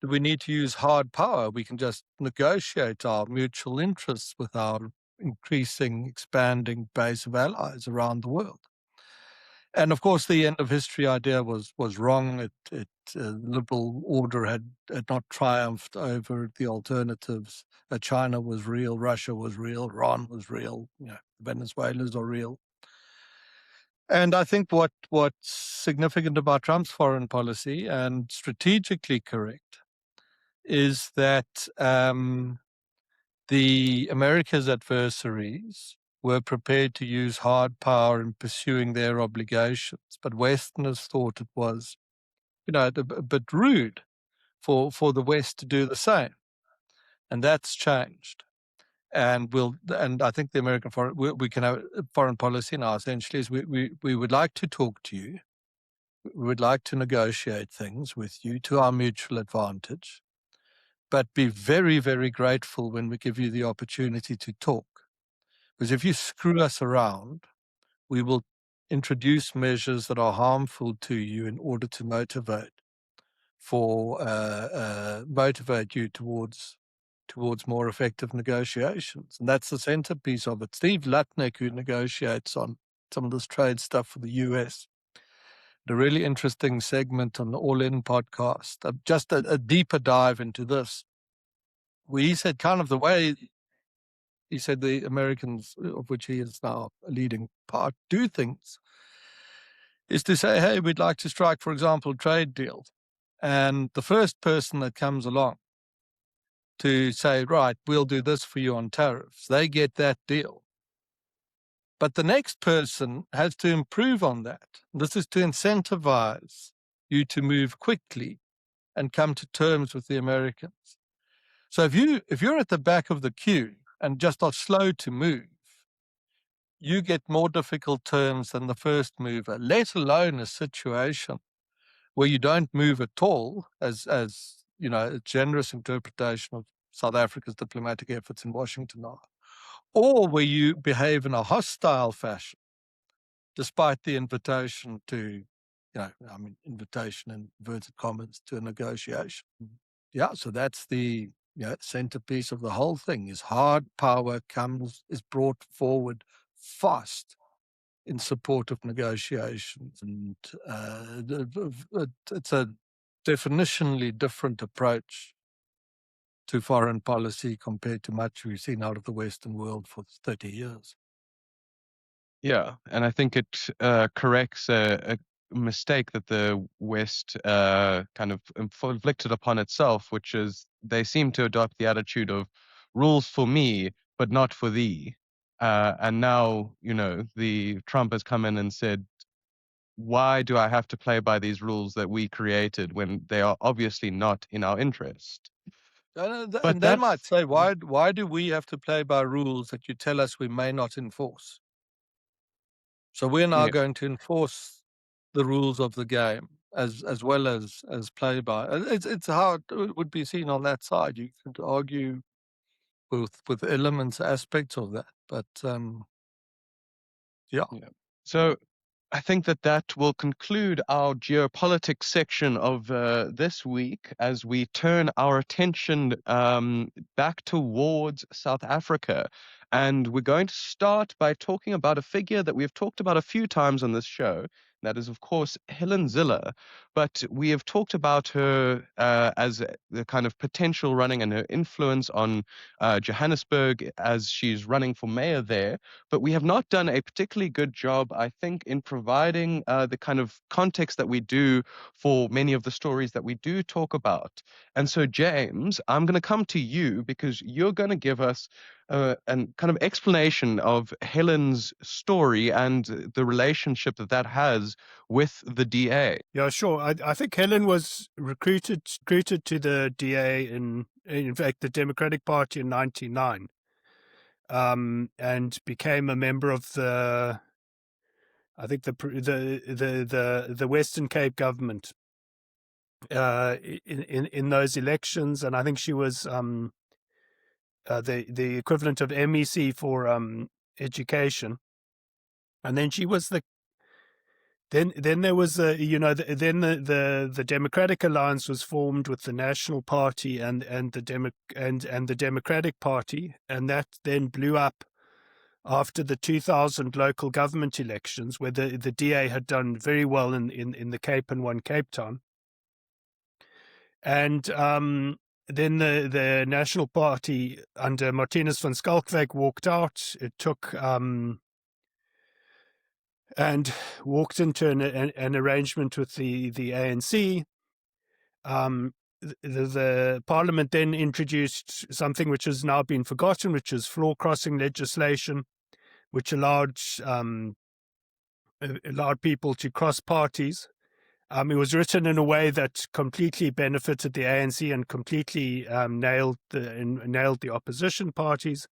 need to use hard power? We can just negotiate our mutual interests with our increasing, expanding base of allies around the world. And of course, the end of history idea was wrong. The liberal order had not triumphed over the alternatives. China was real, Russia was real, Iran was real, Venezuela's are real. And I think what's significant about Trump's foreign policy and strategically correct is that the America's adversaries were prepared to use hard power in pursuing their obligations, but Westerners thought it was, a bit rude for the West to do the same, and that's changed. And I think the American we can have foreign policy now essentially is we would like to talk to you, we would like to negotiate things with you to our mutual advantage, but be very, very grateful when we give you the opportunity to talk. Because if you screw us around, we will introduce measures that are harmful to you in order to motivate you towards more effective negotiations. And that's the centerpiece of it. Steve Lutnick, who negotiates on some of this trade stuff for the US, a really interesting segment on the All In podcast, just a deeper dive into this, where he said kind of the way the Americans, of which he is now a leading part, do things is to say, hey, we'd like to strike, for example, trade deals. And the first person that comes along to say, right, we'll do this for you on tariffs, they get that deal. But the next person has to improve on that. This is to incentivize you to move quickly and come to terms with the Americans. So if you're at the back of the queue and just are slow to move, you get more difficult terms than the first mover, let alone a situation where you don't move at all, as a generous interpretation of South Africa's diplomatic efforts in Washington are, or where you behave in a hostile fashion, despite the invitation to, invitation in inverted commas to a negotiation. Yeah, so that's the centerpiece of the whole thing is hard power is brought forward fast in support of negotiations. And it's a definitionally different approach to foreign policy compared to much we've seen out of the Western world for 30 years. Yeah, and I think it corrects a mistake that the West kind of inflicted upon itself, which is they seem to adopt the attitude of rules for me, but not for thee. And now, the Trump has come in and said, why do I have to play by these rules that we created when they are obviously not in our interest? And they might say, why do we have to play by rules that you tell us we may not enforce? So we're now going to enforce the rules of the game as well as play by. It's how it would be seen on that side. You could argue with elements, aspects of that, but yeah. So I think that will conclude our geopolitics section of this week as we turn our attention back towards South Africa. And we're going to start by talking about a figure that we've talked about a few times on this show. That is, of course, Helen Zille. But we have talked about her as the kind of potential running and her influence on Johannesburg as she's running for mayor there. But we have not done a particularly good job, I think, in providing the kind of context that we do for many of the stories that we do talk about. And so, James, I'm going to come to you because you're going to give us a kind of explanation of Helen's story and the relationship that has with the DA. Yeah, sure. I think Helen was recruited to the DA in fact, the Democratic Party in 1999. And became a member of the Western Cape government in those elections, and I think she was the equivalent of MEC for education. And then she was then there was then the Democratic Alliance was formed with the National Party and the Democratic Party, and that then blew up after the 2000 local government elections, where the DA had done very well in the Cape and won Cape Town. And then the National Party under Martinus van Schalkwyk walked out. It took and walked into an arrangement with the ANC. The Parliament then introduced something which has now been forgotten, which is floor crossing legislation, which allowed people to cross parties. It was written in a way that completely benefited the ANC and completely nailed the opposition parties.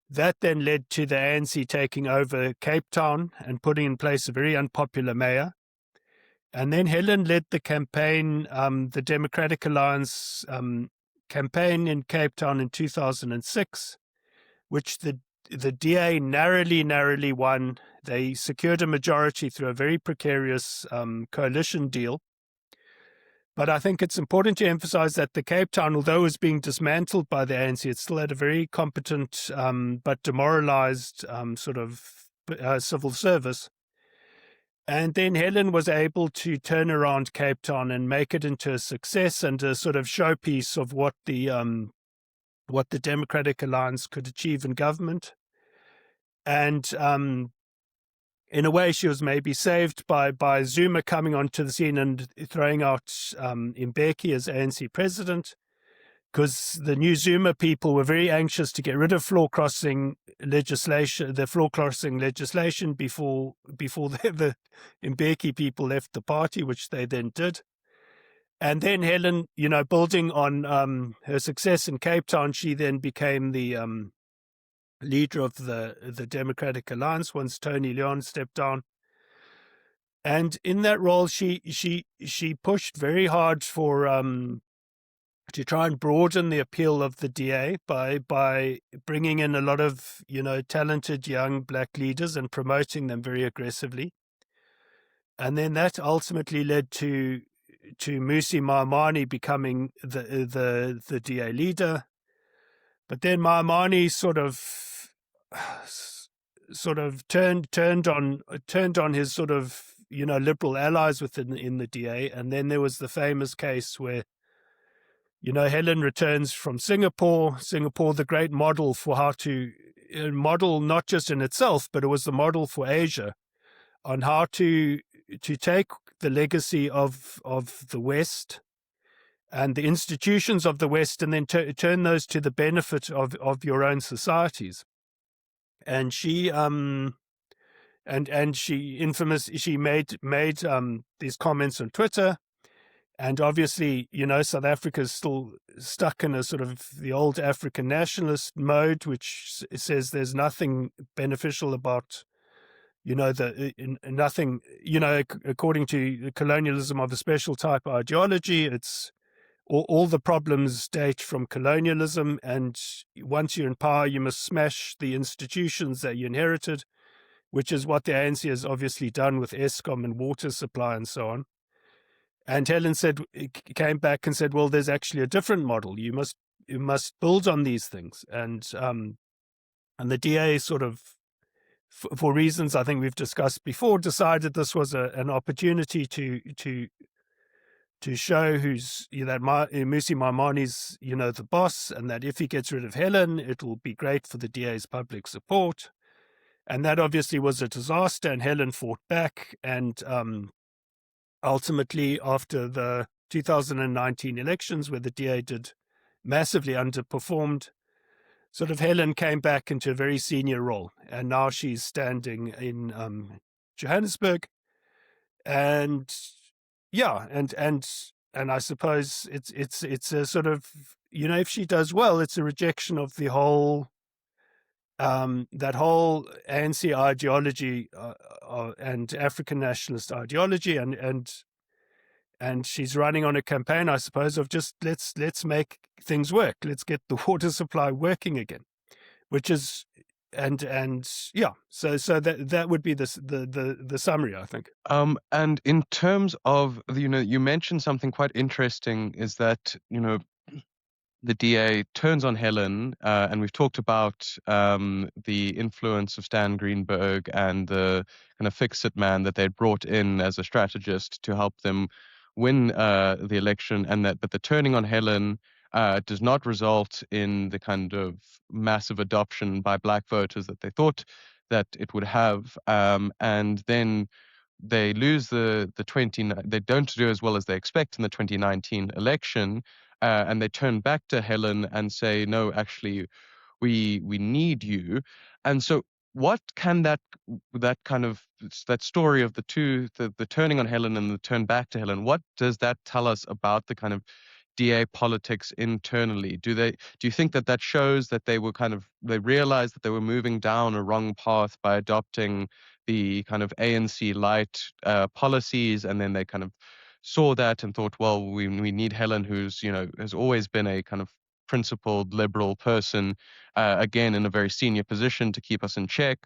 That then led to the ANC taking over Cape Town and putting in place a very unpopular mayor. And then Helen led the campaign, the Democratic Alliance campaign in Cape Town in 2006, which the DA narrowly won. They secured a majority through a very precarious coalition deal. But I think it's important to emphasize that the Cape Town, although it was being dismantled by the ANC, it still had a very competent but demoralized sort of civil service. And then Helen was able to turn around Cape Town and make it into a success and a sort of showpiece of what the Democratic Alliance could achieve in government. And in a way, she was maybe saved by Zuma coming onto the scene and throwing out Mbeki as ANC president, because the new Zuma people were very anxious to get rid of floor crossing legislation before the Mbeki people left the party, which they then did. And then Helen, building on her success in Cape Town, she then became the leader of the Democratic Alliance once Tony Leon stepped down. And in that role, she pushed very hard for to try and broaden the appeal of the DA by bringing in a lot of talented young black leaders and promoting them very aggressively. And then that ultimately led to Mmusi Maimane becoming the DA leader. But then Maimane sort of turned on his sort of liberal allies within the DA, and then there was the famous case where Helen returns from Singapore, the great model for how to model not just in itself, but it was the model for Asia on how to take the legacy of the West and the institutions of the West, and then turn those to the benefit of your own societies. And she she made these comments on Twitter, and obviously South Africa is still stuck in a sort of the old African nationalist mode, which says there's nothing beneficial about nothing according to colonialism of a special type ideology. It's all the problems date from colonialism, and once you're in power, you must smash the institutions that you inherited, which is what the ANC has obviously done with Eskom and water supply and so on. And Helen came back and said, well, there's actually a different model. You must build on these things. And the DA sort of, for reasons I think we've discussed before, decided this was an opportunity to show who's that Mmusi Maimane's the boss, and that if he gets rid of Helen, it will be great for the DA's public support. And that obviously was a disaster, and Helen fought back. And ultimately, after the 2019 elections, where the DA did massively underperformed, sort of Helen came back into a very senior role, and now she's standing in Johannesburg. And yeah, and I suppose it's a sort of if she does well, it's a rejection of the whole that whole ANC ideology and African nationalist ideology, and and she's running on a campaign, I suppose, of just let's make things work. Let's get the water supply working again, which is and yeah. So that would be the summary, I think. And in terms of you mentioned something quite interesting, is that the DA turns on Helen, and we've talked about the influence of Stan Greenberg and the kind of fix-it man that they'd brought in as a strategist to help them win the election, but the turning on Helen does not result in the kind of massive adoption by black voters that they thought that it would have, and then they lose they don't do as well as they expect in the 2019 election, and they turn back to Helen and say, no, actually, we need you. And so what can that kind of that story of the turning on Helen and the turn back to Helen, what does that tell us about the kind of DA politics internally? Do you think that shows that they realized that they were moving down a wrong path by adopting the kind of ANC light policies, and then they kind of saw that and thought, well, we need Helen, who's has always been a kind of principled liberal person, again in a very senior position to keep us in check?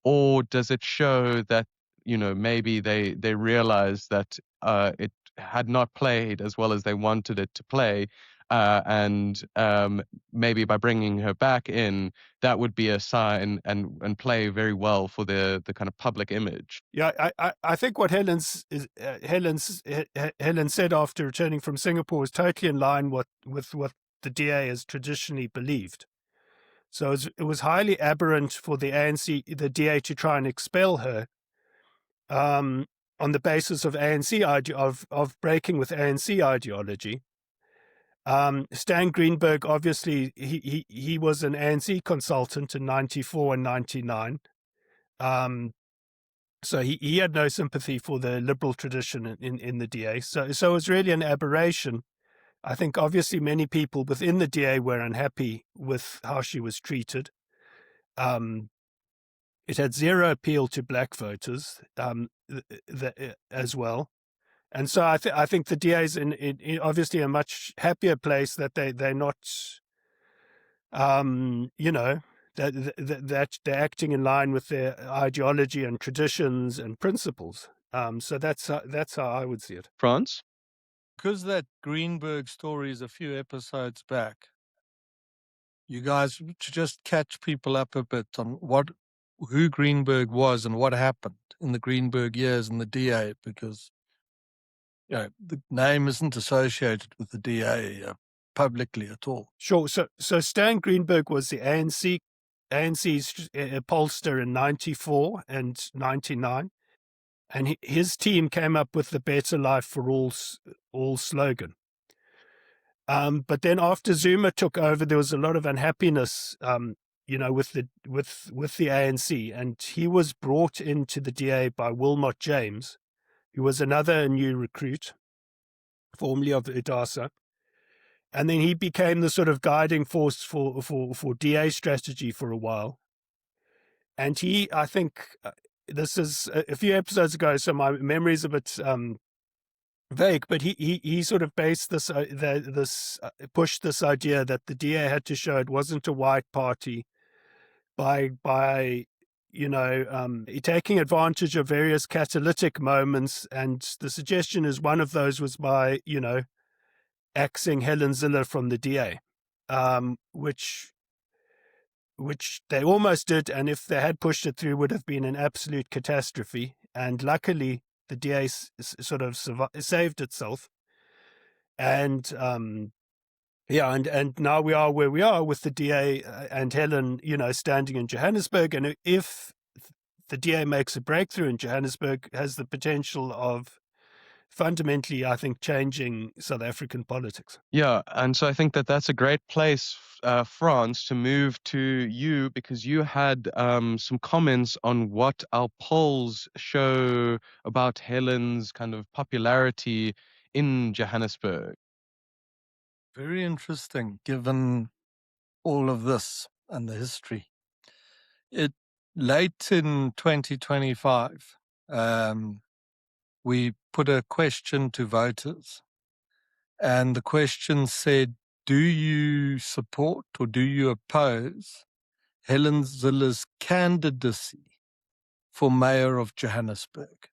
Or does it show that maybe they realized that it had not played as well as they wanted it to play, and maybe by bringing her back in, that would be a sign and play very well for the kind of public image? Yeah, I think what Helen said after returning from Singapore was totally in line with what the DA has traditionally believed. So it was highly aberrant for the the DA, to try and expel her on the basis of of breaking with ANC ideology. Stan Greenberg, obviously, he was an ANC consultant in 94 and 99. So he had no sympathy for the liberal tradition in the DA. So it was really an aberration. I think obviously many people within the DA were unhappy with how she was treated. It had zero appeal to black voters as well. And so I think the DA is in obviously a much happier place that they're not, that they're acting in line with their ideology and traditions and principles. So that's how I would see it. France? Because that Greenberg story is a few episodes back, you guys should just catch people up a bit on who Greenberg was and what happened in the Greenberg years in the DA, because the name isn't associated with the DA publicly at all. Sure. So Stan Greenberg was the ANC's pollster in 94 and 99. And his team came up with the Better Life for All slogan. But then after Zuma took over, there was a lot of unhappiness, with the ANC, and he was brought into the DA by Wilmot James, who was another new recruit, formerly of IDASA. And then he became the sort of guiding force for DA strategy for a while. And I think, this is a few episodes ago, so my memory is a bit vague, but he sort of based this pushed this idea that the DA had to show it wasn't a white party by taking advantage of various catalytic moments, and the suggestion is one of those was by axing Helen Zille from the DA, which they almost did, and if they had pushed it through, would have been an absolute catastrophe. And luckily, the DA sort of saved itself. And and now we are where we are with the DA and Helen, standing in Johannesburg. And if the DA makes a breakthrough in Johannesburg, has the potential of fundamentally, I think, changing South African politics. Yeah, and so I think that's a great place, France, to move to you, because you had some comments on what our polls show about Helen's kind of popularity in Johannesburg. Very interesting, given all of this and the history. Late in 2025, we put a question to voters. And the question said, do you support or do you oppose Helen Zille's candidacy for mayor of Johannesburg?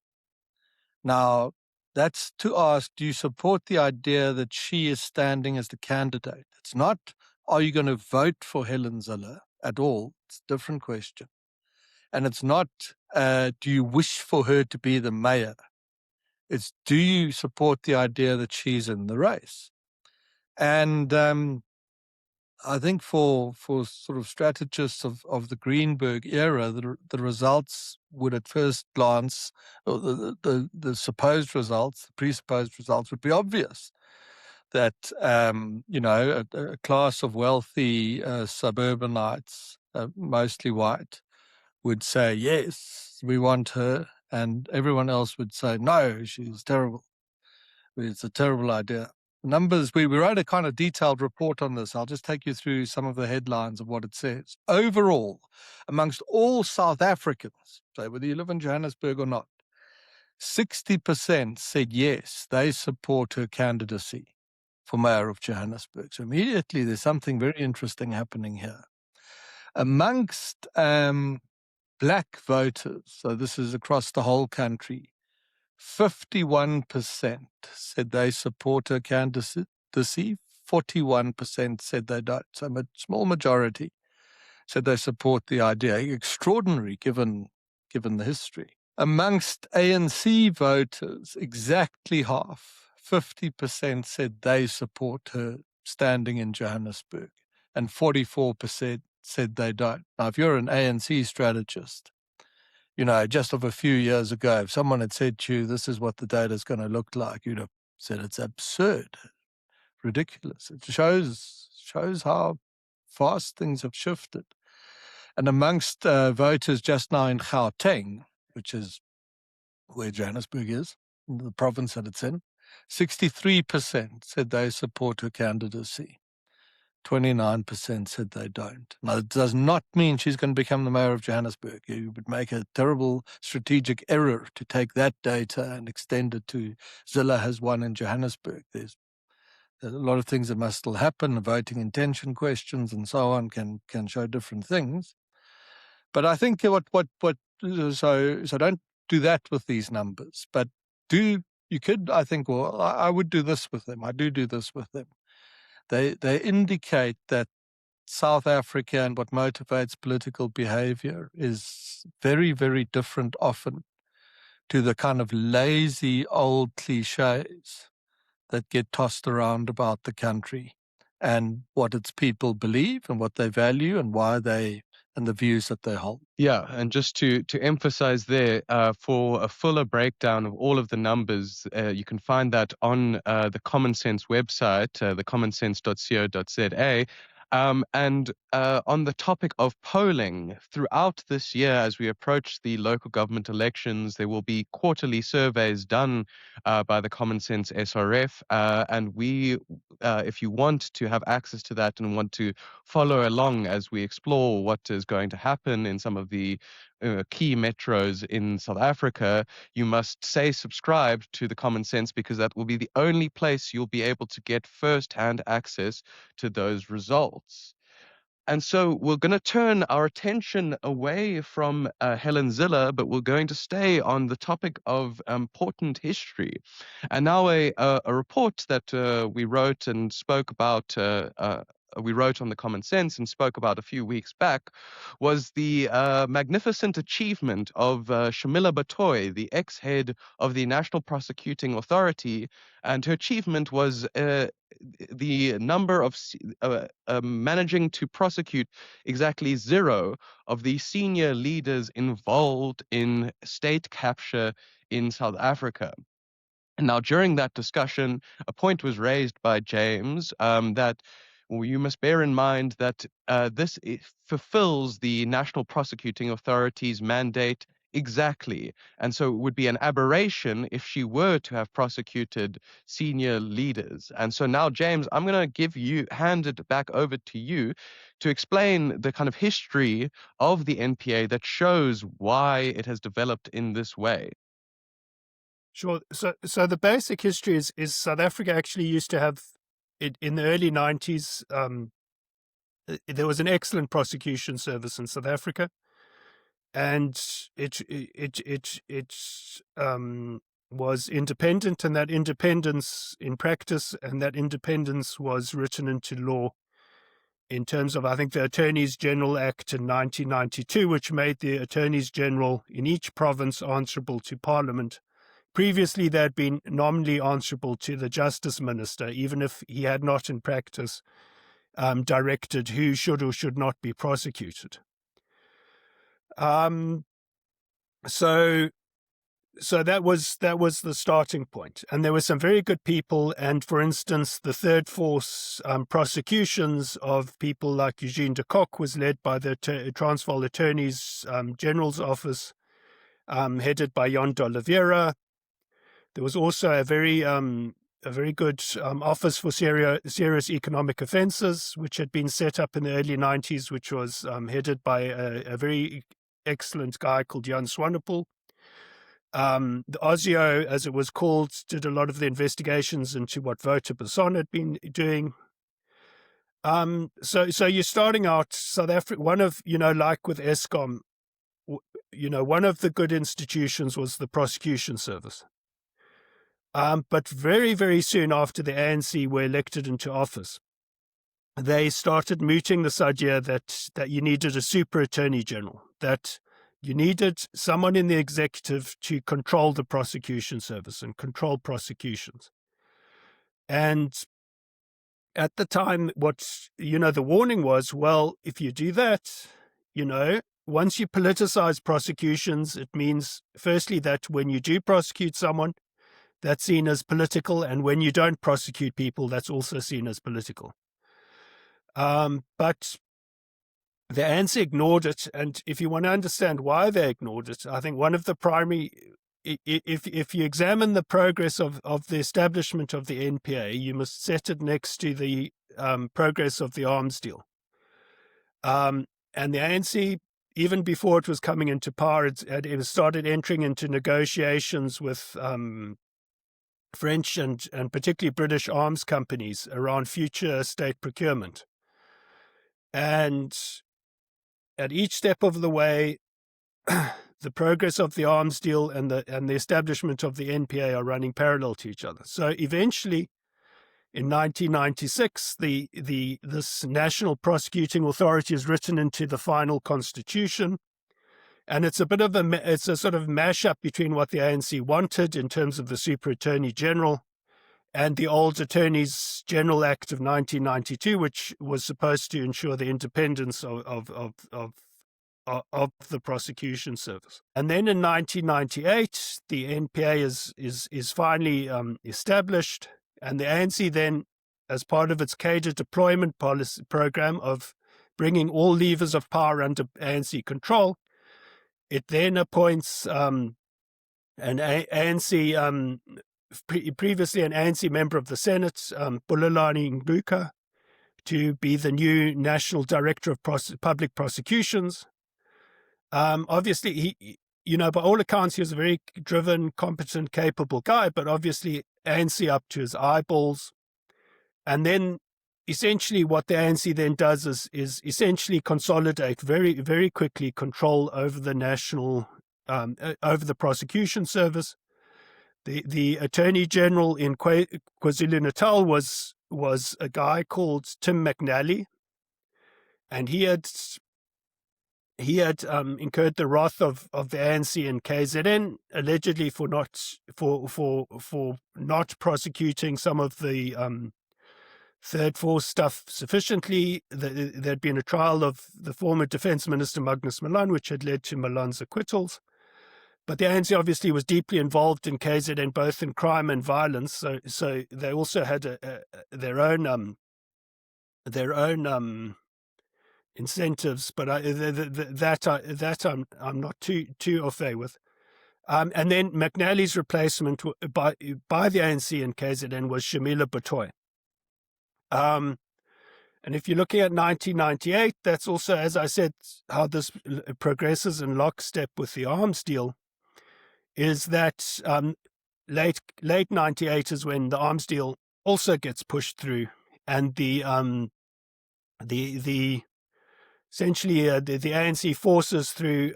Now, that's to ask, do you support the idea that she is standing as the candidate? It's not, are you going to vote for Helen Zille at all? It's a different question. And it's not, do you wish for her to be the mayor? It's, do you support the idea that she's in the race? And I think for sort of strategists of the Greenberg era, the results would at first glance, or the supposed results, the presupposed results would be obvious. That, a class of wealthy suburbanites, mostly white, would say, yes, we want her, and everyone else would say, no, she's terrible. It's a terrible idea. Numbers, we wrote a kind of detailed report on this. I'll just take you through some of the headlines of what it says. Overall, amongst all South Africans, so whether you live in Johannesburg or not, 60% said yes, they support her candidacy for mayor of Johannesburg. So immediately there's something very interesting happening here. Amongst black voters, so this is across the whole country, 51% said they support her candidacy, 41% said they don't. So a small majority said they support the idea. Extraordinary given the history. Amongst ANC voters, exactly half, 50% said they support her standing in Johannesburg, and 44% said they don't. Now, if you're an ANC strategist, just of a few years ago, if someone had said to you, this is what the data is going to look like, you'd have said it's absurd, ridiculous. It shows how fast things have shifted. And amongst voters just now in Gauteng, which is where Johannesburg is, the province that it's in, 63% said they support her candidacy. 29% said they don't. Now, it does not mean she's going to become the mayor of Johannesburg. You would make a terrible strategic error to take that data and extend it to Zille has won in Johannesburg. There's a lot of things that must still happen. Voting intention questions and so on can show different things. But I think so don't do that with these numbers. But I would do this with them. I do this with them. They indicate that South Africa and what motivates political behavior is very, very different often to the kind of lazy old cliches that get tossed around about the country and what its people believe and what they value and and the views that they hold. Yeah, and just to emphasize there, for a fuller breakdown of all of the numbers, you can find that on the Common Sense website, thecommonsense.co.za. And on the topic of polling, throughout this year, as we approach the local government elections, there will be quarterly surveys done by the Common Sense SRF. And if you want to have access to that and want to follow along as we explore what is going to happen in some of the key metros in South Africa, you must say subscribe to the Common Sense, because that will be the only place you'll be able to get first-hand access to those results. And so we're going to turn our attention away from Helen Zille, but we're going to stay on the topic of important history. And now a report that we wrote and spoke about, we wrote on the Common Sense and spoke about a few weeks back, was the magnificent achievement of Shamila Batoy, the ex-head of the National Prosecuting Authority. And her achievement was the number of managing to prosecute exactly 0 of the senior leaders involved in state capture in South Africa. Now, during that discussion, a point was raised by James that you must bear in mind that this fulfills the National Prosecuting Authority's mandate exactly. And so it would be an aberration if she were to have prosecuted senior leaders. And so now, James, I'm going to hand it back over to you to explain the kind of history of the NPA that shows why it has developed in this way. Sure. So the basic history is South Africa actually used to have, in the early 90s, there was an excellent prosecution service in South Africa, and it was independent, and that independence in practice, and that independence was written into law in terms of, I think, the Attorneys General Act in 1992, which made the Attorneys General in each province answerable to Parliament. Previously, they had been nominally answerable to the Justice Minister, even if he had not in practice directed who should or should not be prosecuted. So that was the starting point, and there were some very good people. And for instance, the third force prosecutions of people like Eugene de Kock was led by the Transvaal Attorneys General's Office, headed by Jan de Oliveira. There was also a very good Office for Serious Economic Offences, which had been set up in the early 90s, which was headed by a very excellent guy called Jan Swanepoel. The ASIO, as it was called, did a lot of the investigations into what Wouter Besson had been doing. So you're starting out South Africa. One of, like with Eskom, one of the good institutions was the prosecution service. But very, very soon after the ANC were elected into office, they started mooting this idea that you needed a super attorney general, that you needed someone in the executive to control the prosecution service and control prosecutions. And at the time, the warning was, well, if you do that, once you politicize prosecutions, it means, firstly, that when you do prosecute someone, that's seen as political, and when you don't prosecute people, that's also seen as political. But the ANC ignored it, and if you want to understand why they ignored it, I think one of the primary, if you examine the progress of the establishment of the NPA, you must set it next to the progress of the arms deal. And the ANC, even before it was coming into power, it started entering into negotiations with French and particularly British arms companies around future state procurement. And at each step of the way, the progress of the arms deal and the establishment of the NPA are running parallel to each other. So eventually, in 1996, this National Prosecuting Authority is written into the final constitution, and it's a sort of mashup between what the ANC wanted in terms of the Super Attorney General and the old Attorneys General Act of 1992, which was supposed to ensure the independence of the prosecution service. And then in 1998, the NPA is finally established, and the ANC then, as part of its cadre deployment policy program of bringing all levers of power under ANC control, it then appoints an ANC, previously an ANC member of the Senate, Bulelani Ngcuka, to be the new National Director of Public Prosecutions. Obviously, he, by all accounts, he was a very driven, competent, capable guy, but obviously ANC up to his eyeballs. And then essentially what the ANC then does is essentially consolidate very, very quickly control over the national, over the prosecution service. The Attorney General in KwaZulu-Natal was a guy called Tim McNally, and he had incurred the wrath of the ANC and KZN, allegedly for not prosecuting some of the third force stuff sufficiently. There'd been a trial of the former Defence Minister Magnus Malan, which had led to Malan's acquittals. But the ANC obviously was deeply involved in KZN, both in crime and violence. So they also had their own incentives. But I'm not too au fait with. And then McNally's replacement by the ANC and KZN was Shamila Batoy. And if you're looking at 1998, that's also, as I said, how this progresses in lockstep with the arms deal, is that late 98 is when the arms deal also gets pushed through, and the essentially the ANC forces through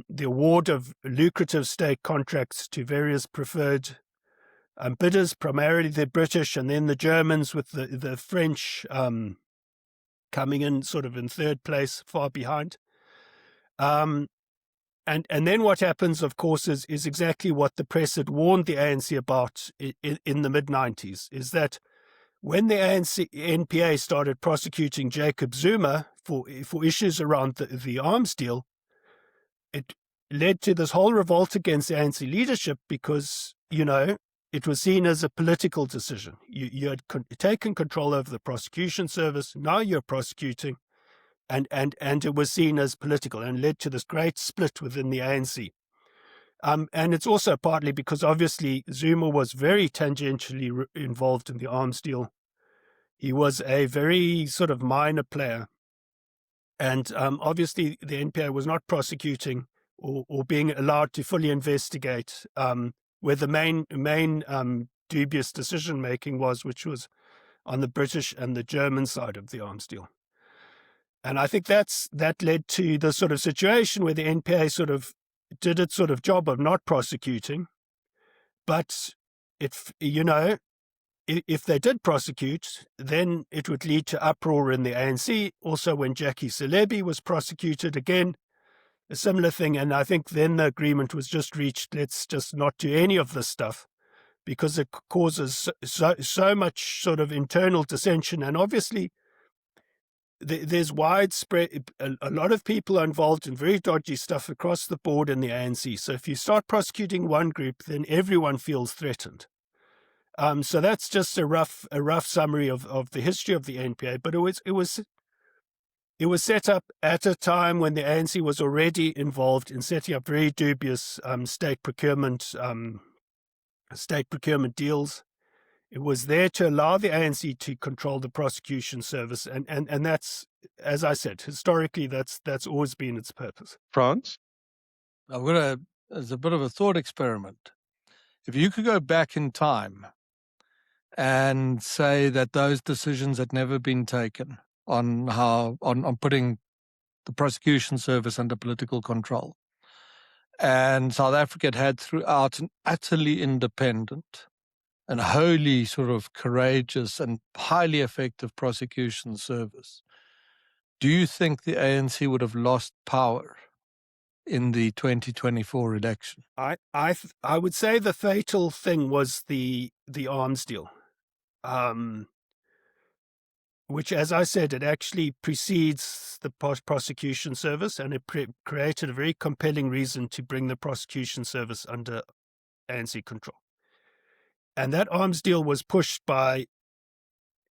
the award of lucrative state contracts to various preferred bidders, primarily the British, and then the Germans, with the French coming in sort of in third place, far behind. And then what happens, of course, is exactly what the press had warned the ANC about in the mid-90s, is that when the NPA started prosecuting Jacob Zuma for issues around the arms deal, it led to this whole revolt against the ANC leadership because, it was seen as a political decision. You had taken control over the prosecution service. Now you're prosecuting, and it was seen as political, and led to this great split within the ANC. And it's also partly because obviously Zuma was very tangentially involved in the arms deal. He was a very sort of minor player, and obviously the NPA was not prosecuting or being allowed to fully investigate where the main dubious decision making was, which was on the British and the German side of the arms deal. And I think that led to the sort of situation where the NPA sort of did its sort of job of not prosecuting, but if they did prosecute, then it would lead to uproar in the ANC. Also, when Jackie Selebi was prosecuted, again, a similar thing. And I think then the agreement was just reached, let's just not do any of this stuff, because it causes so much sort of internal dissension. And obviously, there's widespread, a lot of people are involved in very dodgy stuff across the board in the ANC. So if you start prosecuting one group, then everyone feels threatened. So that's just a rough summary of the history of the NPA. But it was set up at a time when the ANC was already involved in setting up very dubious state procurement deals. It was there to allow the ANC to control the prosecution service, and that's, as I said, historically that's always been its purpose. France? As a bit of a thought experiment, if you could go back in time and say that those decisions had never been taken on putting the prosecution service under political control, and South Africa had throughout an utterly independent and wholly sort of courageous and highly effective prosecution service, do you think the ANC would have lost power in the 2024 election? I would say the fatal thing was the arms deal, which, as I said, it actually precedes the prosecution service, and it created a very compelling reason to bring the prosecution service under ANC control. And that arms deal was pushed by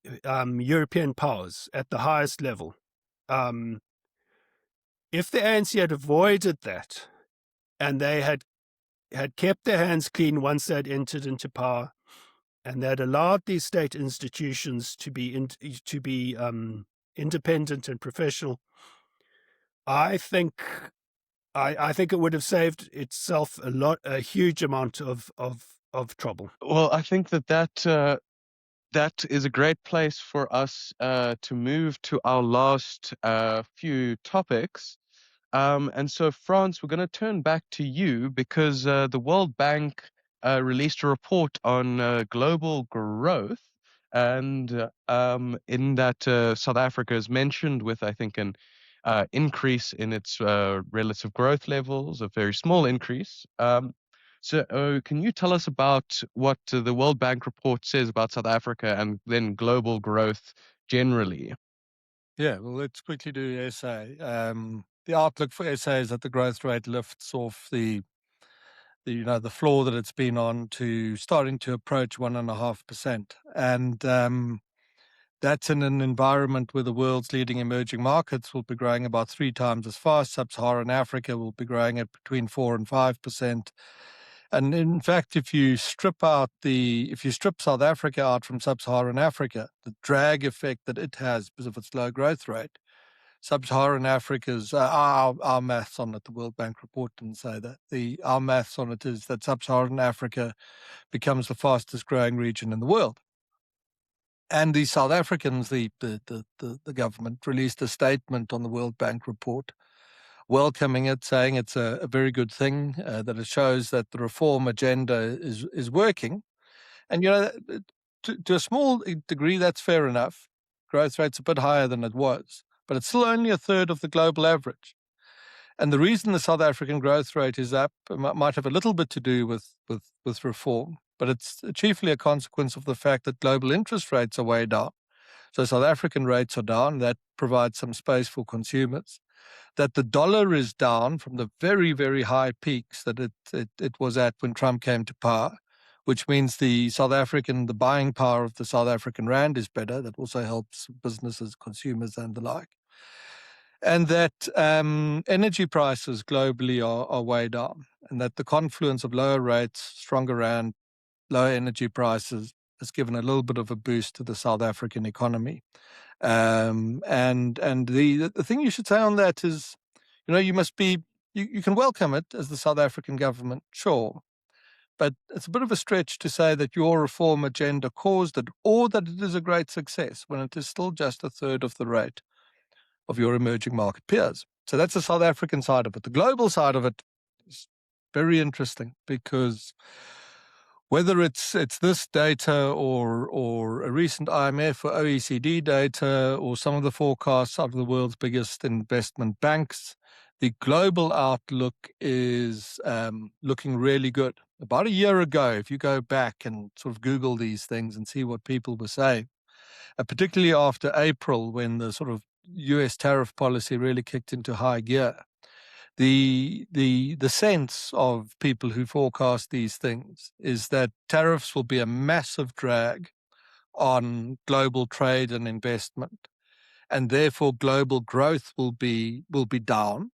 European powers at the highest level. If the ANC had avoided that, and they had kept their hands clean once they'd entered into power, and they'd allowed these state institutions to be independent and professional, I think it would have saved itself a huge amount of trouble. Well, I think that is a great place for us to move to our last few topics. And so, France, we're going to turn back to you because the World Bank released a report on global growth. And in that, South Africa is mentioned with, I think, an increase in its relative growth levels, a very small increase. So can you tell us about what the World Bank report says about South Africa and then global growth generally? Yeah, well, let's quickly do SA. The outlook for SA is that the growth rate lifts off the floor that it's been on to starting to approach 1.5%. And that's in an environment where the world's leading emerging markets will be growing about 3 times as fast. Sub-Saharan Africa will be growing at between 4 and 5%. And in fact, if you strip South Africa out from Sub-Saharan Africa, the drag effect that it has because of its low growth rate Sub-Saharan Africa's, our maths on it, the World Bank report didn't say that. Our maths on it is that Sub-Saharan Africa becomes the fastest growing region in the world. And the South Africans, the government, released a statement on the World Bank report welcoming it, saying it's a very good thing, that it shows that the reform agenda is working. And, to a small degree, that's fair enough. Growth rate's a bit higher than it was, but it's still only a third of the global average. And the reason the South African growth rate is up might have a little bit to do with reform, but it's chiefly a consequence of the fact that global interest rates are way down. So South African rates are down. That provides some space for consumers. That the dollar is down from the very, very high peaks that it was at when Trump came to power, which means the buying power of the South African rand is better. That also helps businesses, consumers, and the like. And that energy prices globally are way down, and that the confluence of lower rates, stronger rand, lower energy prices has given a little bit of a boost to the South African economy. And the thing you should say on that is, you can welcome it as the South African government, sure, but it's a bit of a stretch to say that your reform agenda caused it, or that it is a great success when it is still just a third of the rate of your emerging market peers. So that's the South African side of it. The global side of it is very interesting, because whether it's this data or a recent IMF or OECD data or some of the forecasts out of the world's biggest investment banks, the global outlook is looking really good. About a year ago, if you go back and sort of Google these things and see what people were saying, particularly after April, when the sort of US tariff policy really kicked into high gear, the sense of people who forecast these things is that tariffs will be a massive drag on global trade and investment, and therefore global growth will be down,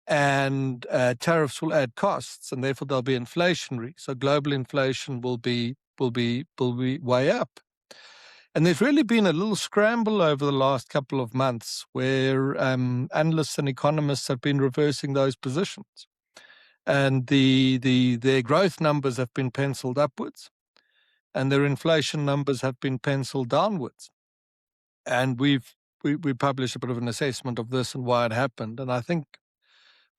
and tariffs will add costs, and therefore they'll be inflationary. So global inflation will be way up. And there's really been a little scramble over the last couple of months where analysts and economists have been reversing those positions. And their growth numbers have been penciled upwards, and their inflation numbers have been penciled downwards. And we published a bit of an assessment of this and why it happened. And I think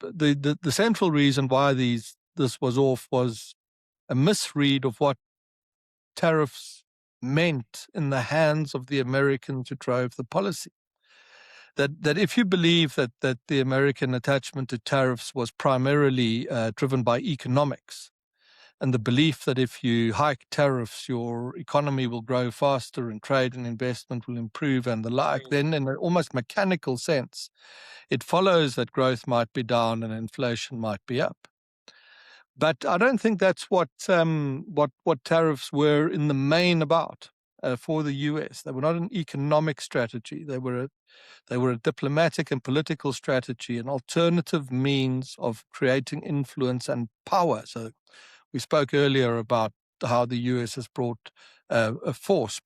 the central reason why this was off was a misread of what tariffs meant in the hands of the Americans who drove the policy. That if you believe that the American attachment to tariffs was primarily driven by economics, and the belief that if you hike tariffs, your economy will grow faster and trade and investment will improve and the like, then in an almost mechanical sense, it follows that growth might be down and inflation might be up. But I don't think that's what tariffs were in the main about for the US. They were not an economic strategy. They were a diplomatic and political strategy, an alternative means of creating influence and power. So we spoke earlier about how the US has brought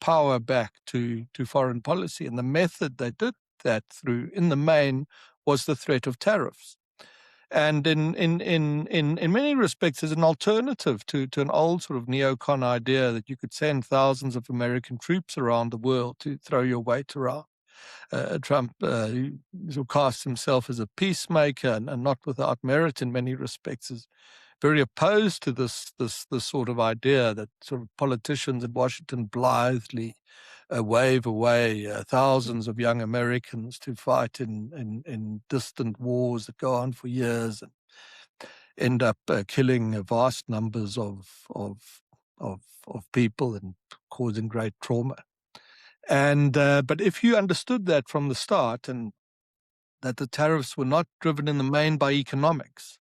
power back to foreign policy, and the method they did that through, in the main, was the threat of tariffs. And in many respects, is an alternative to an old sort of neocon idea that you could send thousands of American troops around the world to throw your weight around. Trump who casts himself as a peacemaker and not without merit in many respects, is very opposed to this sort of idea that sort of politicians in Washington blithely wave away thousands of young Americans to fight in distant wars that go on for years and end up killing vast numbers of people and causing great trauma. And but if you understood that from the start, and that the tariffs were not driven in the main by economics,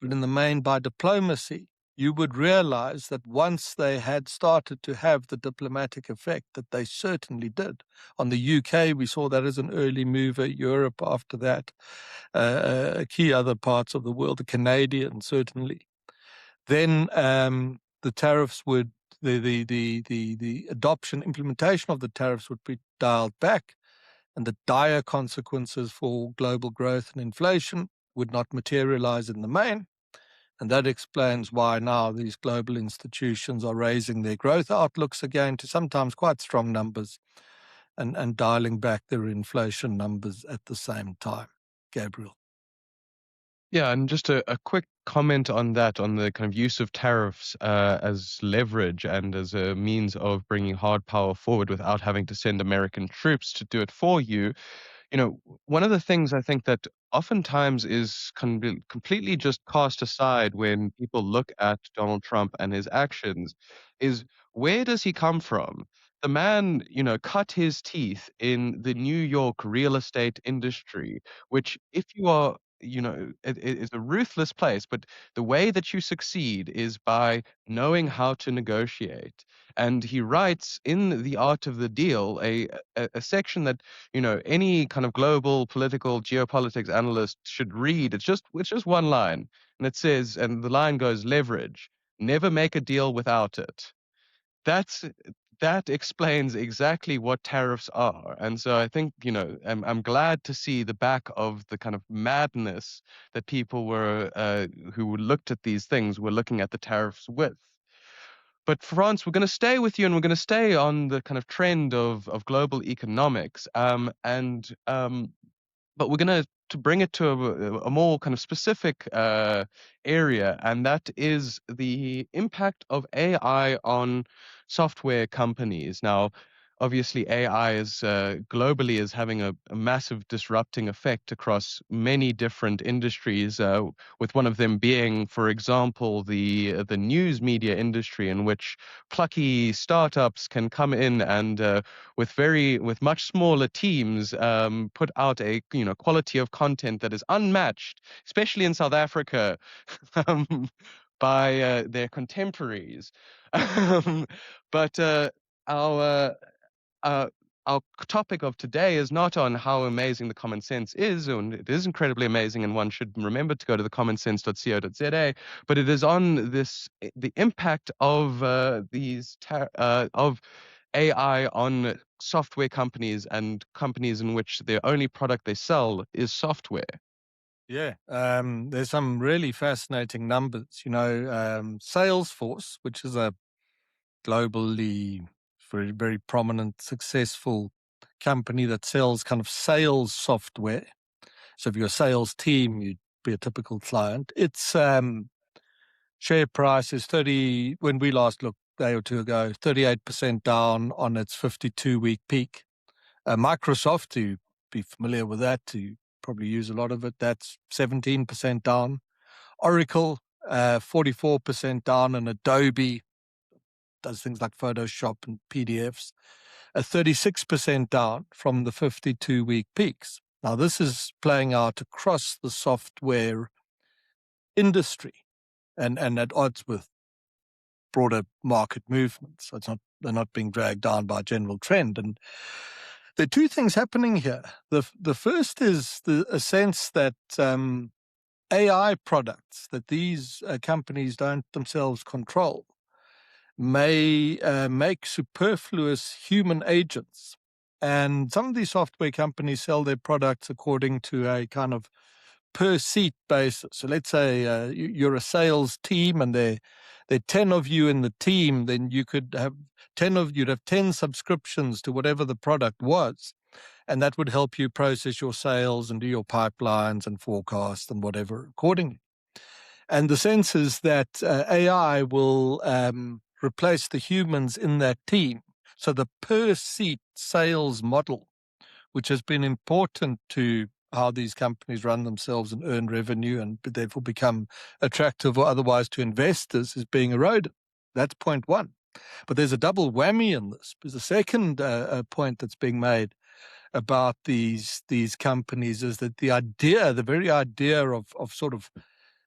but in the main by diplomacy, you would realize that once they had started to have the diplomatic effect that they certainly did. On the UK, we saw that as an early mover, Europe after that, key other parts of the world, the Canadians certainly. Then the tariffs would, the adoption, implementation of the tariffs would be dialed back. and the dire consequences for global growth and inflation would not materialize in the main. And that explains why now these global institutions are raising their growth outlooks again to sometimes quite strong numbers and dialing back their inflation numbers at the same time. Gabriel. Yeah, and just a quick comment on that, on the kind of use of tariffs as leverage and as a means of bringing hard power forward without having to send American troops to do it for you. One of the things I think that oftentimes is completely just cast aside when people look at Donald Trump and his actions is, where does he come from? The man, cut his teeth in the New York real estate industry, which, if you are, it is a ruthless place, but the way that you succeed is by knowing how to negotiate. And he writes in The Art of the Deal a section that any kind of global political geopolitics analyst should read. It's just one line, and it says, and the line goes, leverage. Never make a deal without it. That's that explains exactly what tariffs are. And so I think, I'm glad to see the back of the kind of madness that people were who looked at these things were looking at the tariffs with. But France, we're going to stay with you, and we're going to stay on the kind of trend of global economics. But we're going to bring it to a more kind of specific area, and that is the impact of AI on software companies. Now, obviously, AI is globally is having a massive disrupting effect across many different industries. With one of them being, for example, the news media industry, in which plucky startups can come in and with much smaller teams put out a quality of content that is unmatched, especially in South Africa, um, by their contemporaries. But our uh, our topic of today is not on how amazing the Common Sense is, and it is incredibly amazing, and one should remember to go to the commonsense.co.za, but it is on the impact of of AI on software companies and companies in which their only product they sell is software. Yeah, there's some really fascinating numbers. Salesforce, which is a globally very, very prominent, successful company that sells kind of sales software. So if you're a sales team, you'd be a typical client. Its share price is when we last looked a day or two ago, 38% down on its 52-week peak. Microsoft, to be familiar with that, to probably use a lot of it, that's 17% down. Oracle, 44% down, and Adobe does things like Photoshop and PDFs, 36% down from the 52-week peaks. Now, this is playing out across the software industry and at odds with broader market movements. So they're not being dragged down by general trend. And there are two things happening here. The first is a sense that AI products that these companies don't themselves control may make superfluous human agents. And some of these software companies sell their products according to a kind of per seat basis. So let's say you're a sales team and there are 10 of you in the team, then you could have you'd have 10 subscriptions to whatever the product was. And that would help you process your sales and do your pipelines and forecast and whatever accordingly. And the sense is that AI will replace the humans in that team. So the per seat sales model, which has been important to how these companies run themselves and earn revenue and therefore become attractive or otherwise to investors, is being eroded. That's point one. But there's a double whammy in this. There's a second point that's being made about these companies is that the very idea of sort of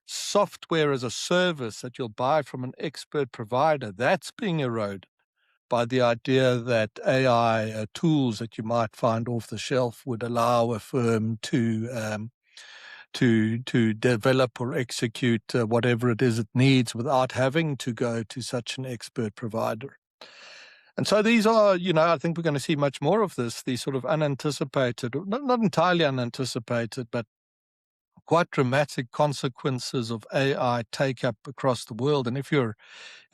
software as a service that you'll buy from an expert provider, that's being eroded by the idea that AI tools that you might find off the shelf would allow a firm to develop or execute whatever it is it needs without having to go to such an expert provider. And so these are, I think we're going to see much more of this, these sort of unanticipated, not entirely unanticipated, but quite dramatic consequences of AI take-up across the world. And if you're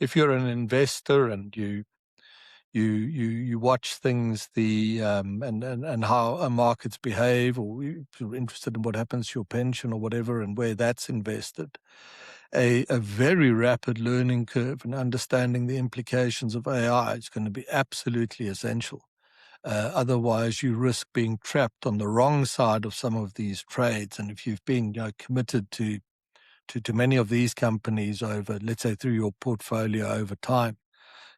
an investor and you watch things, and how markets behave, or you're interested in what happens to your pension or whatever, and where that's invested, a very rapid learning curve and understanding the implications of AI is going to be absolutely essential. Otherwise, you risk being trapped on the wrong side of some of these trades. And if you've been committed to many of these companies over, let's say, through your portfolio over time,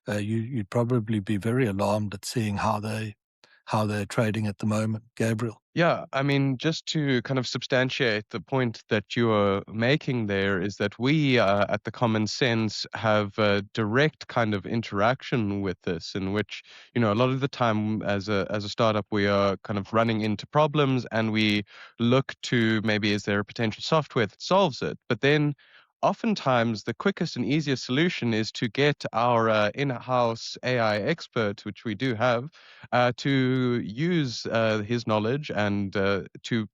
you'd probably be very alarmed at seeing how they're trading at the moment. Gabriel. Yeah, I mean, just to kind of substantiate the point that you are making there is that we at the Common Sense have a direct kind of interaction with this, in which, a lot of the time as a startup, we are kind of running into problems and we look to maybe is there a potential software that solves it? But then oftentimes the quickest and easiest solution is to get our in-house AI expert, which we do have, to use his knowledge and to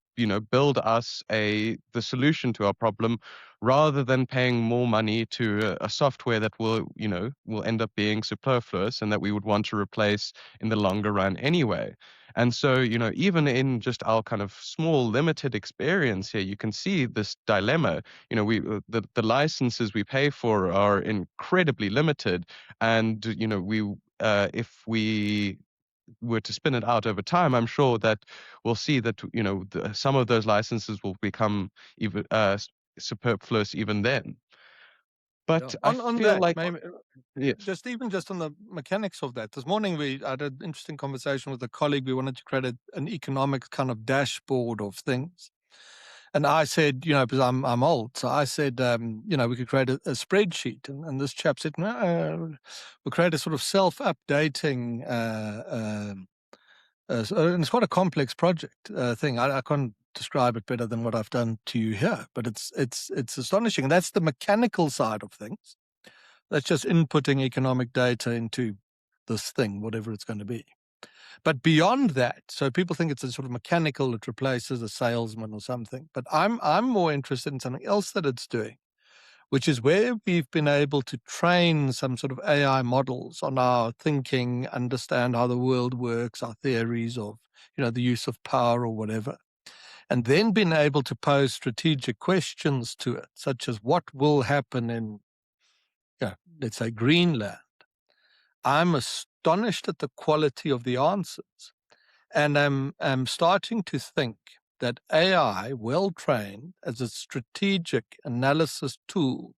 build us the solution to our problem, rather than paying more money to a software that will end up being superfluous and that we would want to replace in the longer run anyway. And so, even in just our kind of small limited experience here, you can see this dilemma. The licenses we pay for are incredibly limited, and if we were to spin it out over time, I'm sure that we'll see that some of those licenses will become even superfluous even then. But I On feel that, like maybe, yes, just on the mechanics of that. This morning I had an interesting conversation with a colleague. We wanted to create an economic kind of dashboard of things. And I said, because I'm old, so I said, we could create a spreadsheet. And this chap said, no, we'll create a sort of self-updating, and it's quite a complex project thing. I can't describe it better than what I've done to you here, but it's astonishing. And that's the mechanical side of things. That's just inputting economic data into this thing, whatever it's going to be. But beyond that, so people think it's a sort of mechanical, it replaces a salesman or something. But I'm more interested in something else that it's doing, which is where we've been able to train some sort of AI models on our thinking, understand how the world works, our theories of, the use of power or whatever. And then been able to pose strategic questions to it, such as what will happen in, let's say, Greenland. I'm astonished at the quality of the answers. And I'm starting to think that AI, well trained as a strategic analysis tool,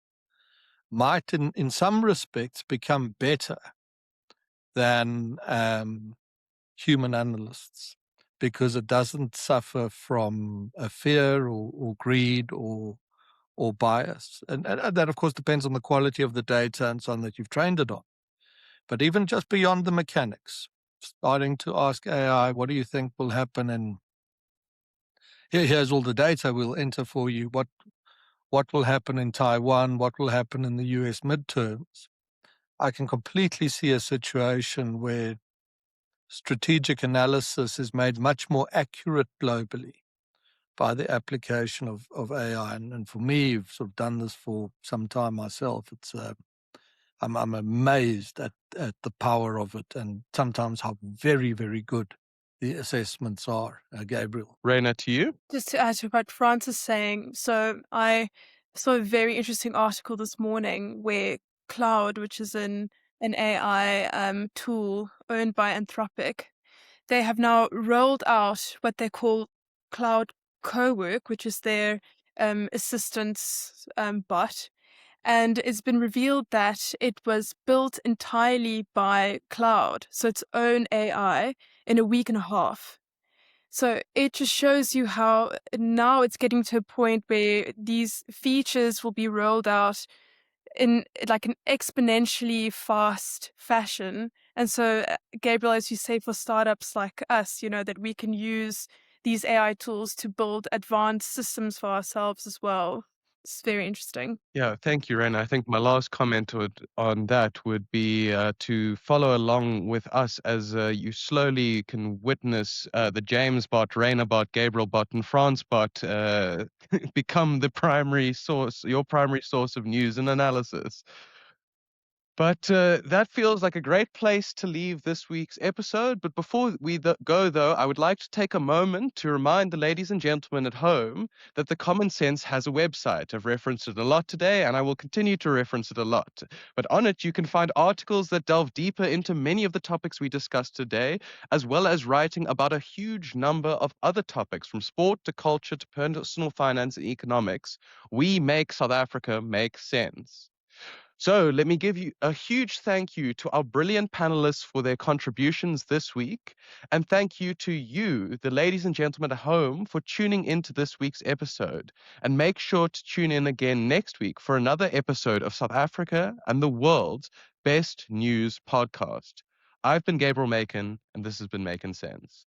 might in some respects become better than human analysts, because it doesn't suffer from a fear or greed or bias. And that, of course, depends on the quality of the data and so on that you've trained it on. But even just beyond the mechanics, starting to ask AI, what do you think will happen in, here's all the data we'll enter for you, what will happen in Taiwan, what will happen in the US midterms. I can completely see a situation where strategic analysis is made much more accurate globally by the application of AI. And for me, I've sort of done this for some time myself. It's I'm amazed at the power of it, and sometimes how very, very good the assessments are. Gabriel. Raina, to you. Just to add to what France is saying, so I saw a very interesting article this morning where Cloud, which is an AI tool owned by Anthropic, they have now rolled out what they call Cloud Cowork, which is their assistance bot. And it's been revealed that it was built entirely by Cloud, so its own AI, in a week and a half. So it just shows you how now it's getting to a point where these features will be rolled out in like an exponentially fast fashion. And so, Gabriel, as you say, for startups like us, that we can use these AI tools to build advanced systems for ourselves as well. It's very interesting. Yeah, thank you, Ren. I think my last comment on that would be to follow along with us as you slowly can witness the James bot, Rainer bot, Gabriel bot, and France bot become the primary source, your primary source of news and analysis. But that feels like a great place to leave this week's episode. But before we go, though, I would like to take a moment to remind the ladies and gentlemen at home that the Common Sense has a website. I've referenced it a lot today, and I will continue to reference it a lot. But on it, you can find articles that delve deeper into many of the topics we discussed today, as well as writing about a huge number of other topics, from sport to culture to personal finance and economics. We make South Africa make sense. So let me give you a huge thank you to our brilliant panelists for their contributions this week. And thank you to you, the ladies and gentlemen at home, for tuning into this week's episode. And make sure to tune in again next week for another episode of South Africa and the world's best news podcast. I've been Gabriel Makin, and this has been Makin Sense.